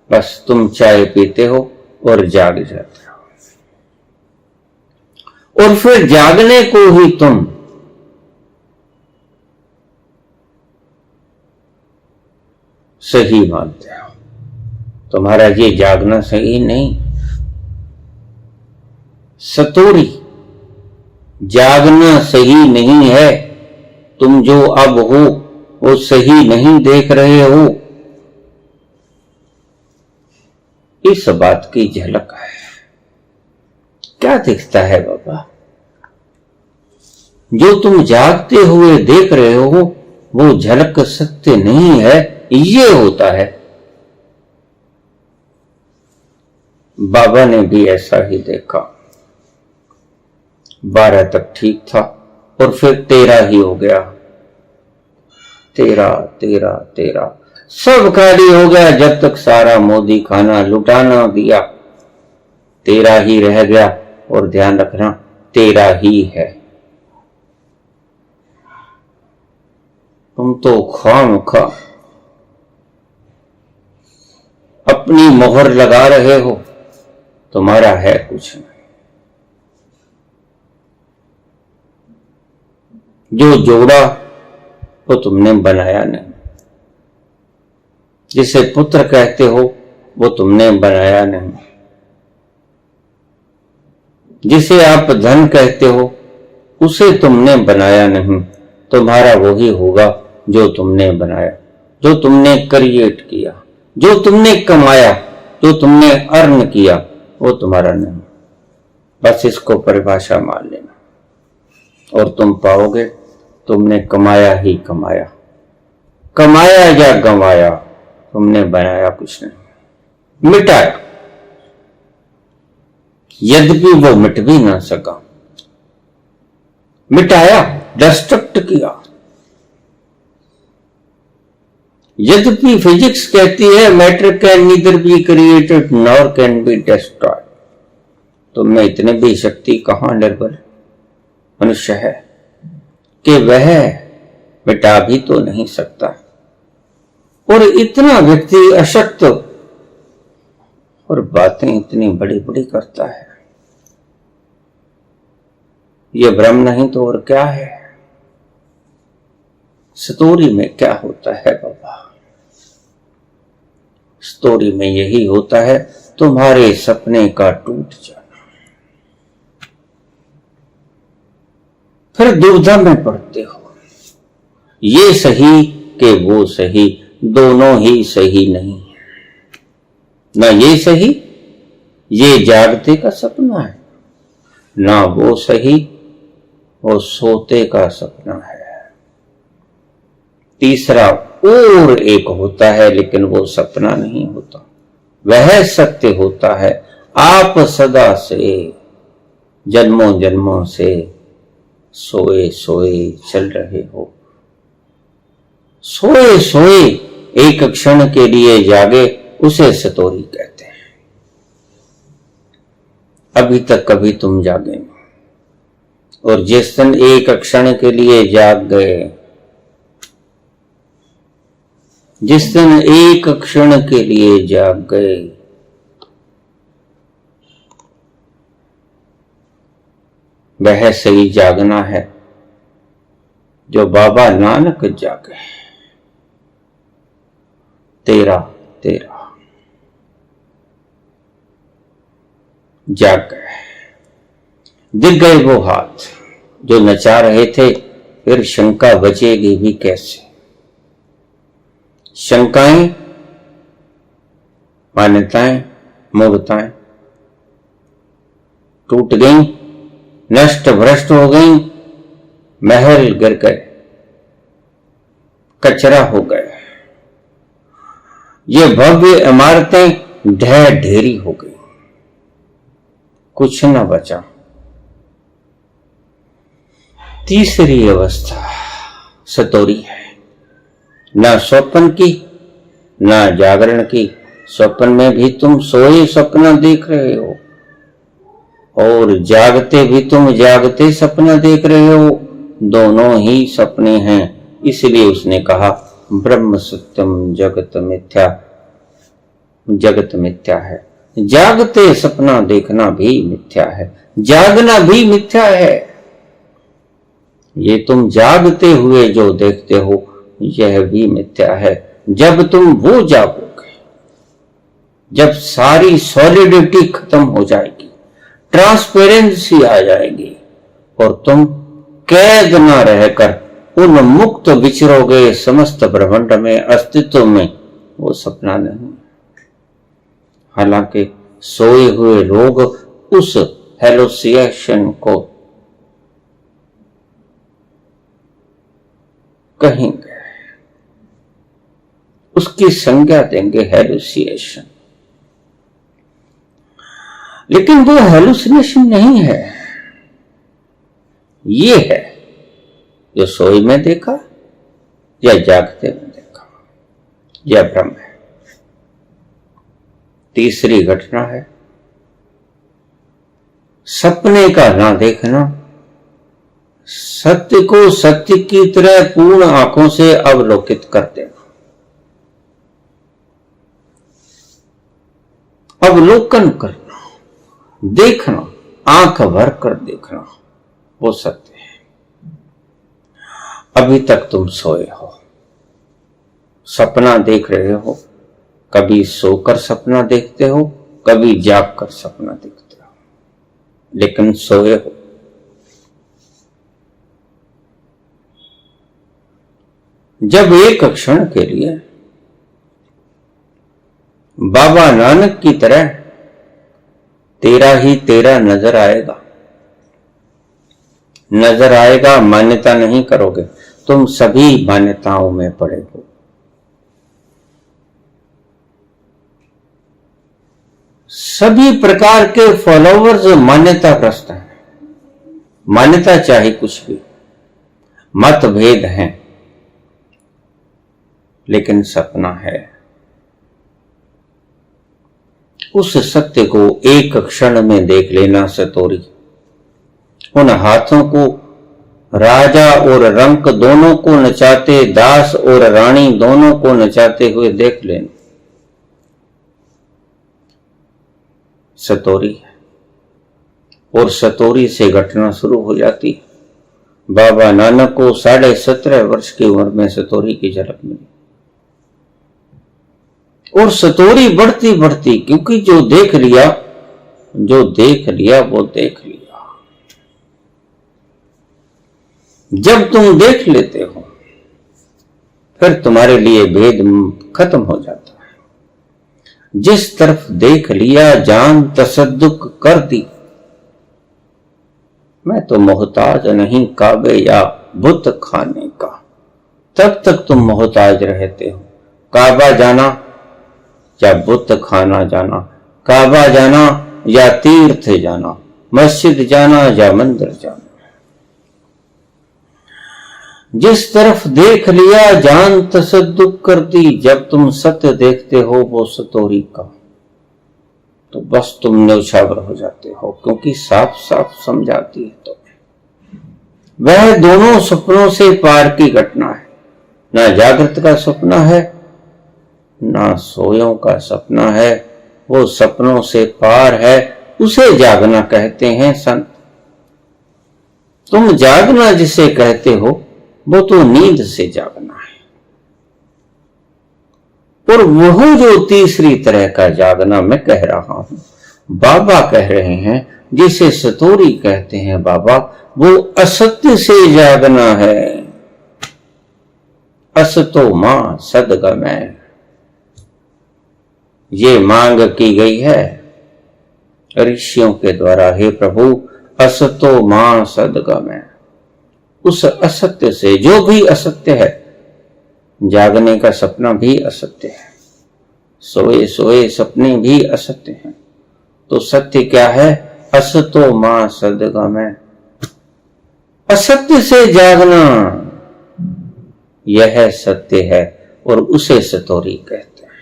बस तुम चाय पीते हो और जाग जाते हो, और फिर जागने को ही तुम सही मानते हो। तुम्हारा ये जागना सही नहीं, सतोरी, जागना सही नहीं है। तुम जो अब हो वो सही नहीं देख रहे हो। इस बात की झलक है। क्या दिखता है बाबा? जो तुम जागते हुए देख रहे हो वो झलक सत्य नहीं है, ये होता है। बाबा ने भी ऐसा ही देखा। 12 तक ठीक था और फिर 13 ही हो गया। 13 सब खाली हो गया। जब तक सारा मोदी खाना लुटाना दिया, 13 ही रह गया। और ध्यान रखना, 13 ही है। तुम तो खामखा अपनी मोहर लगा रहे हो, तुम्हारा है कुछ नहीं। जो जोड़ा वो तुमने बनाया नहीं। जिसे पुत्र कहते हो वो तुमने बनाया नहीं। जिसे आप धन कहते हो उसे तुमने बनाया नहीं। तुम्हारा वही होगा जो तुमने बनाया, जो तुमने क्रिएट किया, जो तुमने कमाया, जो तुमने अर्न किया, वो तुम्हारा नहीं। बस इसको परिभाषा मान लेना और तुम पाओगे तुमने कमाया ही कमाया। कमाया या गंवाया, तुमने बनाया कुछ नहीं, मिटाया। यद्यपि वो मिट भी ना सका, मिटाया, डिस्ट्रक्ट किया। यद्यपि फिजिक्स कहती है matter can neither be created nor can be destroyed, तो में इतने भी शक्ति कहां निर्बल मनुष्य है कि वह मिटा भी तो नहीं सकता। और इतना व्यक्ति अशक्त और बातें इतनी बड़ी बड़ी करता है। यह भ्रम नहीं तो और क्या है? स्टोरी में क्या होता है बाबा? स्टोरी में यही होता है तुम्हारे सपने का टूट जाना। फिर दुविधा में पड़ते हो, ये सही कि वो सही, दोनों ही सही नहीं है। ना ये सही, ये जागते का सपना है, ना वो सही, वो सोते का सपना है। तीसरा और एक होता है, लेकिन वो सपना नहीं होता, वह सत्य होता है। आप सदा से, जन्मों जन्मों से सोए सोए चल रहे हो। सोए सोए एक क्षण के लिए जागे, उसे सतोरी कहते हैं। अभी तक कभी तुम जागे नहीं, और जिस दिन एक क्षण के लिए जाग गए, जिस दिन एक क्षण के लिए जाग गए, वह सही जागना है जो बाबा नानक जागे। तेरा तेरा जाग गए। दिख गए वो हाथ जो नचा रहे थे, फिर शंका बचेगी भी कैसे। शंकाएं, मान्यताएं, मूर्ताएं टूट गईं, नष्ट भ्रष्ट हो गईं, महल गिर गए, कचरा हो गए, ये भव्य इमारतें ढह ढेरी हो गई, कुछ न बचा। तीसरी अवस्था सतोरी है, ना स्वप्न की ना जागरण की। स्वप्न में भी तुम सोए सपना देख रहे हो और जागते भी तुम जागते सपना देख रहे हो, दोनों ही सपने हैं। इसलिए उसने कहा ब्रह्म सत्यम जगत मिथ्या, जगत मिथ्या है। जागते सपना देखना भी मिथ्या है, जागना भी मिथ्या है। ये तुम जागते हुए जो देखते हो यह भी मिथ्या है। जब तुम वो जागोगे, जब सारी सॉलिडिटी खत्म हो जाएगी, ट्रांसपेरेंसी आ जाएगी और तुम कैद न रहकर उन्मुक्त विचरोगे समस्त ब्रह्मांड में, अस्तित्व में, वो सपना नहीं। हालांकि सोए हुए लोग उस हेलुसिनेशन को कहेंगे, उसकी संज्ञा देंगे हेलुसिनेशन, लेकिन वो हेलुसिनेशन नहीं है। ये है जो सोई में देखा या जागते में देखा, यह ब्रह्म है। तीसरी घटना है सपने का ना देखना, सत्य को सत्य की तरह पूर्ण आंखों से अवलोकित कर देना। अवलोकन करना, देखना, आंख भर कर देखना, वो सत्य है। अभी तक तुम सोए हो, सपना देख रहे हो, कभी सोकर सपना देखते हो, कभी जाग कर सपना देखते हो, लेकिन सोए हो। जब एक क्षण के लिए बाबा नानक की तरह तेरा ही तेरा नजर आएगा, नजर आएगा, मान्यता नहीं करोगे। तुम सभी मान्यताओं में पड़े हो। सभी प्रकार के फॉलोवर्स मान्यताग्रस्त हैं। मान्यता चाहे कुछ भी, मतभेद हैं, लेकिन सपना है। उस सत्य को एक क्षण में देख लेना सतोरी। उन हाथों को राजा और रंक दोनों को नचाते, दास और रानी दोनों को नचाते हुए देख लेना सतोरी है। और सतोरी से घटना शुरू हो जाती है। बाबा नानक को 17.5 वर्ष की उम्र में सतोरी की झलक मिली और सतोरी बढ़ती बढ़ती, क्योंकि जो देख लिया वो देख लिया। जब तुम देख लेते हो फिर तुम्हारे लिए भेद खत्म हो जाता है। जिस तरफ देख लिया जान तसद्दुक कर दी। मैं तो मोहताज नहीं काबे या बुत खाने का। तब तक तुम मोहताज रहते हो। काबा जाना या बुत खाना जाना, काबा जाना या तीर्थ जाना, मस्जिद जाना या मंदिर जाना। जिस तरफ देख लिया जान तसद्दुक कर दी। जब तुम सत्य देखते हो वो सतोरी का, तो बस तुम न्यौछावर हो जाते हो, क्योंकि साफ साफ समझाती है। तो वह दोनों सपनों से पार की घटना है। ना जागृत का सपना है, ना सोयों का सपना है, वो सपनों से पार है, उसे जागना कहते हैं संत। तुम जागना जिसे कहते हो वो तो नींद से जागना है। और वह जो तीसरी तरह का जागना मैं कह रहा हूं, बाबा कह रहे हैं, जिसे सतोरी कहते हैं बाबा, वो असत्य से जागना है। असतो मां सदगमय, ये मांग की गई है ऋषियों के द्वारा। हे प्रभु, असतो मां सदगमय, उस असत्य से, जो भी असत्य है, जागने का सपना भी असत्य है, सोए सोए सपने भी असत्य हैं। तो सत्य क्या है? असतो मां सदगमय, असत्य से जागना, यह सत्य है और उसे सतोरी कहते हैं।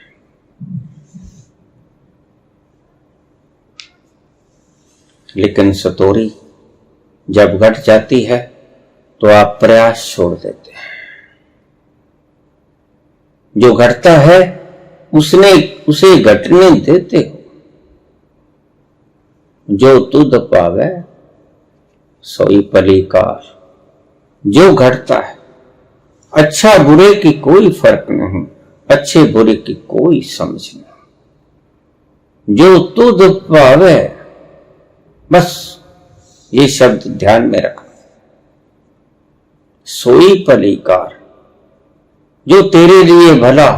लेकिन सतोरी जब घट जाती है तो आप प्रयास छोड़ देते हैं। जो घटता है उसे घटने देते हो। जो तुध पावे सोई पलीकार, जो घटता है, अच्छा बुरे की कोई फर्क नहीं, अच्छे बुरे की कोई समझ नहीं। जो तुध पावे, बस ये शब्द ध्यान में रखना। सोई पलीकार, जो तेरे लिए भला,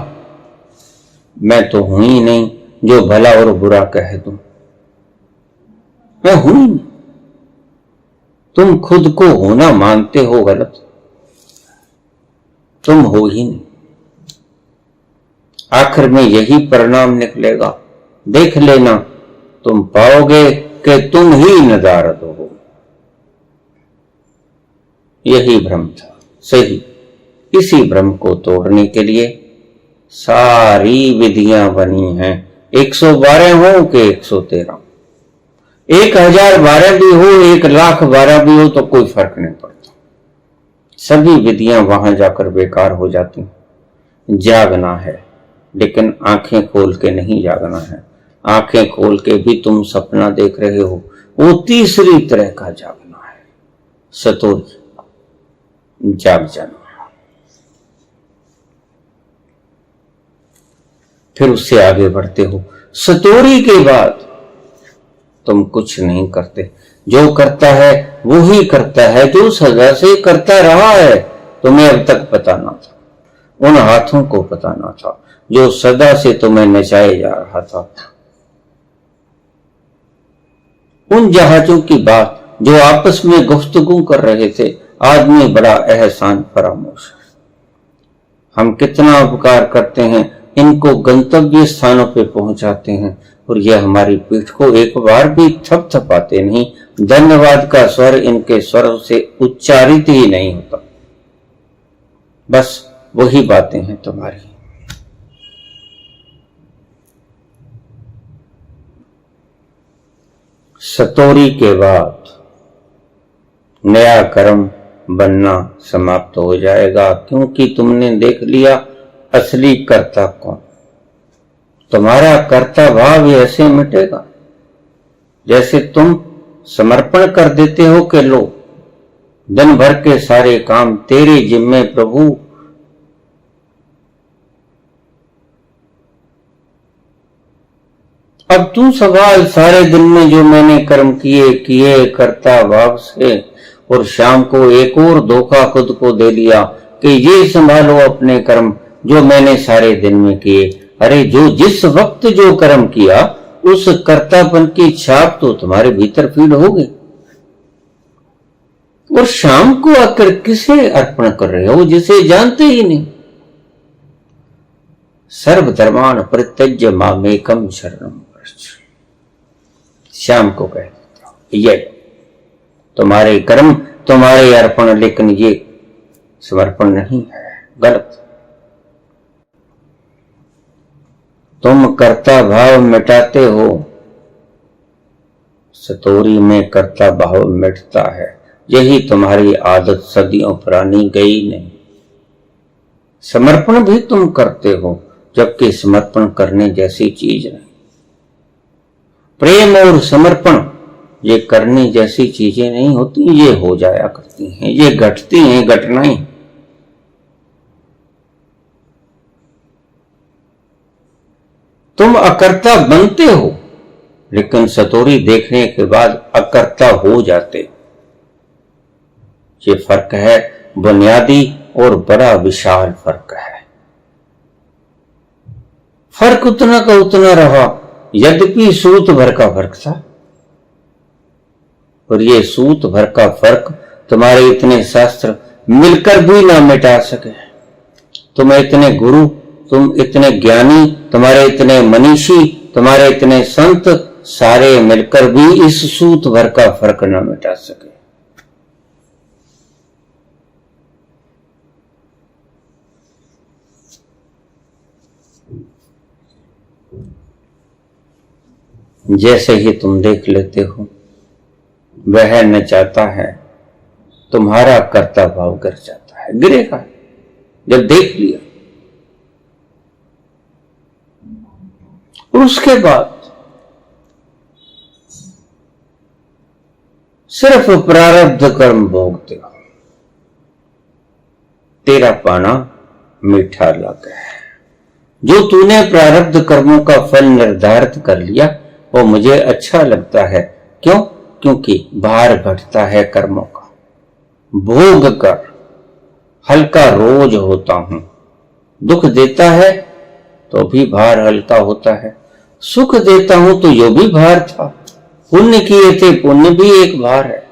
मैं तो हूं ही नहीं जो भला और बुरा कह दूं, मैं हूं ही नहीं। तुम खुद को होना मानते हो गलत, तुम हो ही नहीं। आखिर में यही परिणाम निकलेगा, देख लेना, तुम पाओगे कि तुम ही नदारद हो। यही भ्रम था, सही। इसी भ्रम को तोड़ने के लिए सारी विधियां बनी हैं। 112 हो कि 113, 1012 भी हो, 1,00,012 भी हो, तो कोई फर्क नहीं पड़ता। सभी विधियां वहां जाकर बेकार हो जाती। जागना है, लेकिन आंखें खोल के नहीं जागना है। आंखें खोल के भी तुम सपना देख रहे हो, वो तीसरी तरह का जागना है, सतोरी, जाग जाना। फिर उससे आगे बढ़ते हो। सतोरी के बाद तुम कुछ नहीं करते। जो करता है वो ही करता है जो सदा से करता रहा है। तुम्हें अब तक पता ना था, उन हाथों को पता ना था जो सदा से तुम्हें नचाए जा रहा था। उन जहाजों की बात जो आपस में गुफ्तगू कर रहे थे, आदमी बड़ा एहसान फरामोश है। हम कितना उपकार करते हैं, इनको गंतव्य स्थानों पे पहुंचाते हैं, और ये हमारी पीठ को एक बार भी थपथपाते नहीं। धन्यवाद का स्वर इनके स्वर से उच्चारित ही नहीं होता। बस वही बातें हैं तुम्हारी। सतोरी के बाद नया कर्म बनना समाप्त हो जाएगा, क्योंकि तुमने देख लिया असली कर्ता कौन। तुम्हारा कर्ता भाव ऐसे मिटेगा जैसे तुम समर्पण कर देते हो कि लो, दिन भर के सारे काम तेरे जिम्मे प्रभु। अब तू सवाल, सारे दिन में जो मैंने कर्म किए कर्ता भाव से, और शाम को एक और धोखा खुद को दे लिया कि ये संभालो अपने कर्म जो मैंने सारे दिन में किए। अरे जो जिस वक्त जो कर्म किया उस कर्तापन की छाप तो तुम्हारे भीतर फीड हो गई। और शाम को आकर किसे अर्पण कर रहे हो जिसे जानते ही नहीं। सर्वधर्मान् परित्यज्य मामेकं शरणं व्रज, शाम को कह देता हूं, ये तुम्हारे कर्म तुम्हारे अर्पण, लेकिन ये समर्पण नहीं है, गलत। तुम कर्ता भाव मिटाते हो, सतोरी में कर्ता भाव मिटता है। यही तुम्हारी आदत सदियों पुरानी गई नहीं। समर्पण भी तुम करते हो, जबकि समर्पण करने जैसी चीज नहीं। प्रेम और समर्पण ये करने जैसी चीजें नहीं होती, ये हो जाया करती हैं, ये घटती हैं, घटना ही। तुम अकर्ता बनते हो, लेकिन सतोरी देखने के बाद अकर्ता हो जाते। ये फर्क है, बुनियादी और बड़ा विशाल फर्क है। फर्क उतना का उतना रहा, यद्यपि सूत भर का फर्क था। और ये सूत भर का फर्क तुम्हारे इतने शास्त्र मिलकर भी ना मिटा सके। तुम इतने गुरु, तुम इतने ज्ञानी, तुम्हारे इतने मनीषी, तुम्हारे इतने संत, सारे मिलकर भी इस सूत भर का फर्क ना मिटा सके। जैसे ही तुम देख लेते हो, वह न चाहता है, तुम्हारा कर्ता भाव गिर जाता है, गिरेगा जब देख लिया। और उसके बाद सिर्फ प्रारब्ध कर्म भोगते हो, तेरा पाना मीठा लगा है। जो तूने प्रारब्ध कर्मों का फल निर्धारित कर लिया वो मुझे अच्छा लगता है। क्यों? क्योंकि भार घटता है कर्मों का। भोग कर हल्का रोज होता हूं, दुख देता है तो भी भार हल्का होता है, सुख देता हूं तो यो भी भार था, पुण्य किए थे, पुण्य भी एक भार है।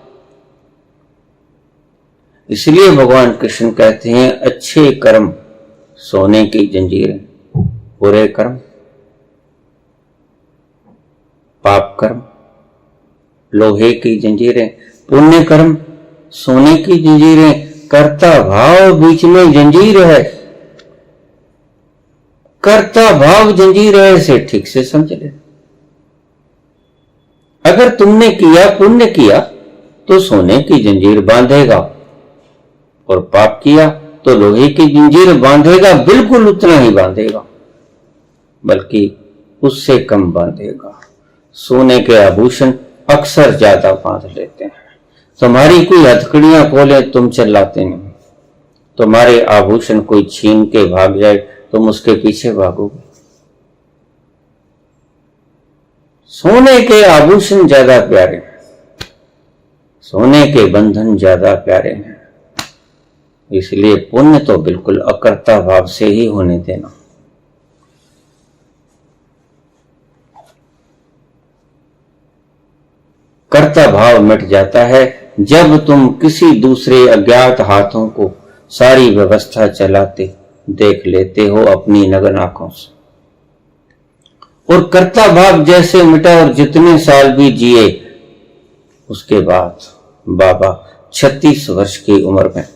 इसलिए भगवान कृष्ण कहते हैं, अच्छे कर्म सोने की जंजीरें, बुरे कर्म पाप कर्म लोहे की जंजीरें, पुण्य कर्म सोने की जंजीरें, कर्ता भाव बीच में जंजीर है। कर्ता भाव जंजीर है, इसे ठीक से समझ ले। अगर तुमने किया, पुण्य किया तो सोने की जंजीर बांधेगा, और पाप किया तो लोहे की जंजीर बांधेगा, बिल्कुल उतना ही बांधेगा, बल्कि उससे कम बांधेगा। सोने के आभूषण अक्सर ज्यादा बांध लेते हैं। तुम्हारी कोई हथकड़ियां खोले, तुम चिल्लाते नहीं। तुम्हारे आभूषण कोई छीन के भाग जाए, तुम उसके पीछे भागोगे। सोने के आभूषण ज्यादा प्यारे हैं, सोने के बंधन ज्यादा प्यारे हैं। इसलिए पुण्य तो बिल्कुल अकर्ता भाव से ही होने देना। कर्ता भाव मिट जाता है जब तुम किसी दूसरे अज्ञात हाथों को सारी व्यवस्था चलाते देख लेते हो अपनी नग्न आंखों से। और कर्ता भाव जैसे मिटा और जितने साल भी जिए, उसके बाद बाबा 36 वर्ष की उम्र में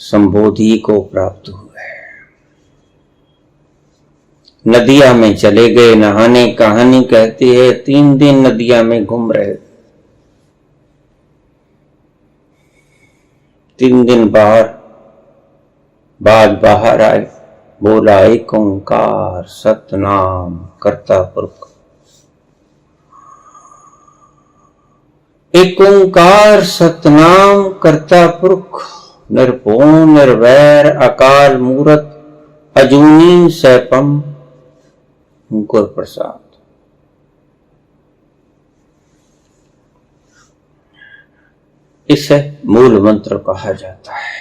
संबोधि को प्राप्त हुए। नदिया में चले गए नहाने। कहानी कहती है 3 दिन नदिया में घूम रहे, 3 दिन बाद बाहर आए, बोला एक ओंकार सतनाम कर्ता पुरख। एक ओंकार सतनाम कर्ता पुरख, निर्भो निर्वैर अकाल मूरत अजूनी सैपम मुकुर प्रसाद। इसे मूल मंत्र कहा जाता है।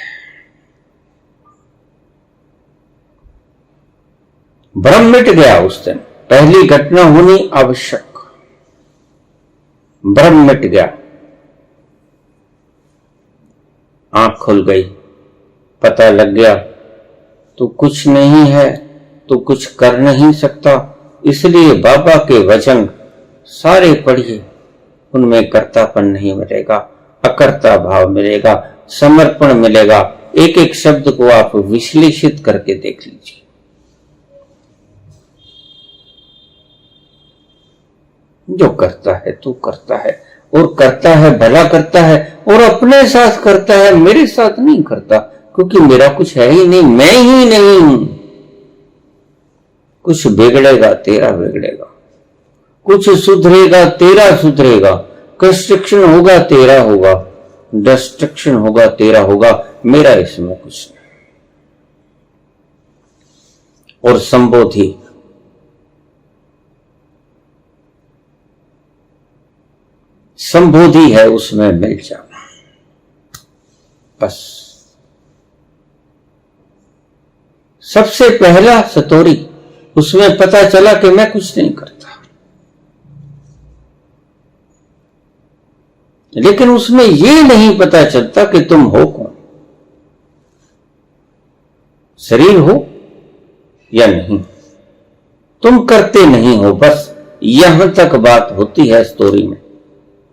भ्रम मिट गया उस दिन, पहली घटना होनी आवश्यक। भ्रम मिट गया, आंख खुल गई, पता लग गया तू कुछ नहीं है, तू कुछ कर नहीं सकता। इसलिए बाबा के वचन सारे पढ़िए, उनमें कर्तापन नहीं मिलेगा, अकर्ता भाव मिलेगा, समर्पण मिलेगा। एक एक शब्द को आप विश्लेषित करके देख लीजिए। जो करता है तू करता है, और करता है भला करता है, और अपने साथ करता है, मेरे साथ नहीं करता, क्योंकि मेरा कुछ है ही नहीं, मैं ही नहीं हूं। कुछ बिगड़ेगा तेरा बिगड़ेगा, कुछ सुधरेगा तेरा सुधरेगा, कंस्ट्रक्शन होगा तेरा होगा, डिस्ट्रक्शन होगा तेरा होगा, मेरा इसमें कुछ नहीं। और संबोधि संबोधि है उसमें मिल जाना, बस। सबसे पहला सतोरी, उसमें पता चला कि मैं कुछ नहीं करता, लेकिन उसमें यह नहीं पता चलता कि तुम हो कौन, शरीर हो या नहीं, तुम करते नहीं हो, बस यहां तक बात होती है स्टोरी में।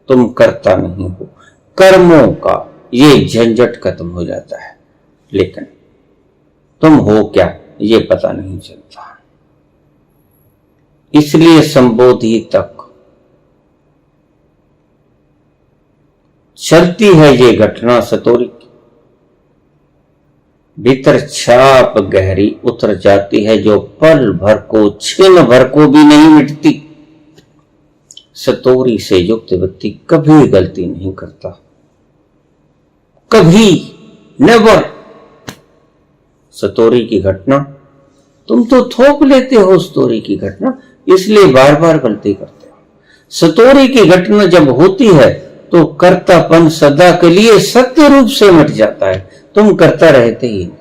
तुम करता नहीं हो, कर्मों का ये झंझट खत्म हो जाता है, लेकिन तुम हो क्या ये पता नहीं चलता। इसलिए संबोधि तक चलती है ये घटना सतोरी की, भीतर छाप गहरी उतर जाती है, जो पल भर को क्षण भर को भी नहीं मिटती। सतोरी से युक्त व्यक्ति कभी गलती नहीं करता, कभी, नेवर। सतोरी की घटना, तुम तो थोप लेते हो सतोरी की घटना, इसलिए बार बार गलती करते हो। सतोरी की घटना जब होती है तो कर्तापन सदा के लिए सत्य रूप से मिट जाता है, तुम करता रहते ही नहीं।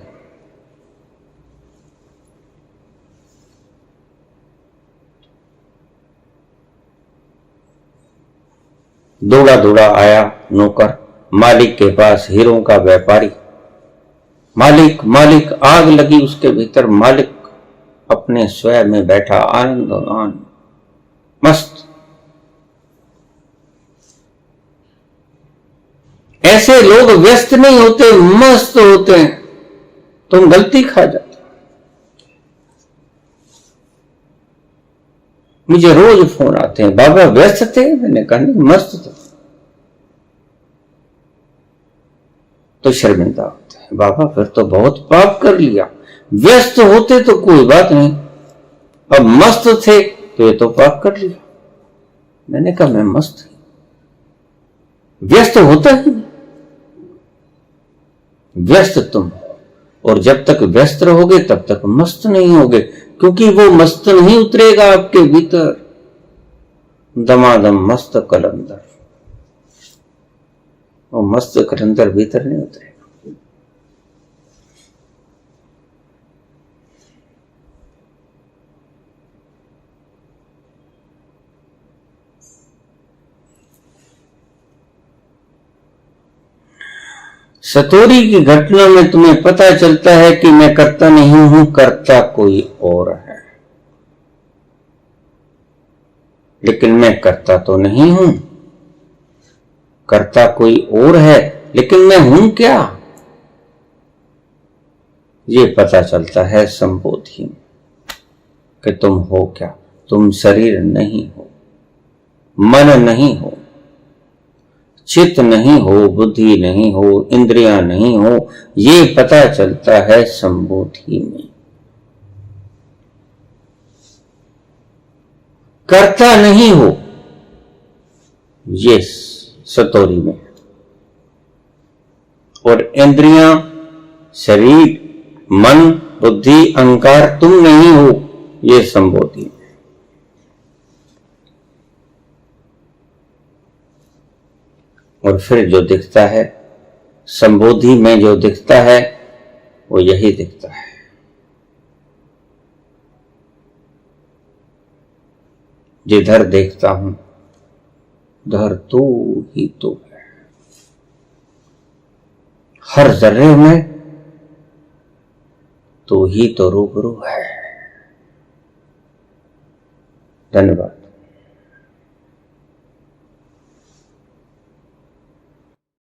दौड़ा दौड़ा आया नौकर मालिक के पास, हीरों का व्यापारी। मालिक मालिक, आग लगी उसके भीतर, मालिक अपने स्वयं में बैठा आनंद मस्त। ऐसे लोग व्यस्त नहीं होते, मस्त होते हैं। तुम गलती खा जाते। मुझे रोज फोन आते हैं, बाबा व्यस्त थे? मैंने कहा नहीं, मस्त थे। तो शर्मिंदा होते हैं, बाबा फिर तो बहुत पाप कर लिया। व्यस्त होते तो कोई बात नहीं, अब मस्त थे तो ये तो पाप कर लिया। मैंने कहा मैं मस्त हूं, व्यस्त होता ही नहीं। व्यस्त तुम हो, और जब तक व्यस्त रहोगे तब तक मस्त नहीं होगे, क्योंकि वो मस्त नहीं उतरेगा आपके भीतर। दमादम मस्त कलंदर, वो मस्त कलंदर भीतर नहीं उतरेगा। सतोरी की घटना में तुम्हें पता चलता है कि मैं करता नहीं हूं, करता कोई और है। लेकिन मैं करता तो नहीं हूं, करता कोई और है, लेकिन मैं हूं क्या, ये पता चलता है संबोधि में कि तुम हो क्या। तुम शरीर नहीं हो, मन नहीं हो, चित्त नहीं हो, बुद्धि नहीं हो, इंद्रियां नहीं हो, ये पता चलता है संबोधि में। करता नहीं हो ये सतोरी में, और इंद्रियां, शरीर, मन, बुद्धि, अहंकार तुम नहीं हो, ये संबोधि में। और फिर जो दिखता है संबोधि में, जो दिखता है वो यही दिखता है। जिधर देखता हूं उधर तू ही तो है, हर जर्रे में तू ही तो रूबरू है। धन्यवाद।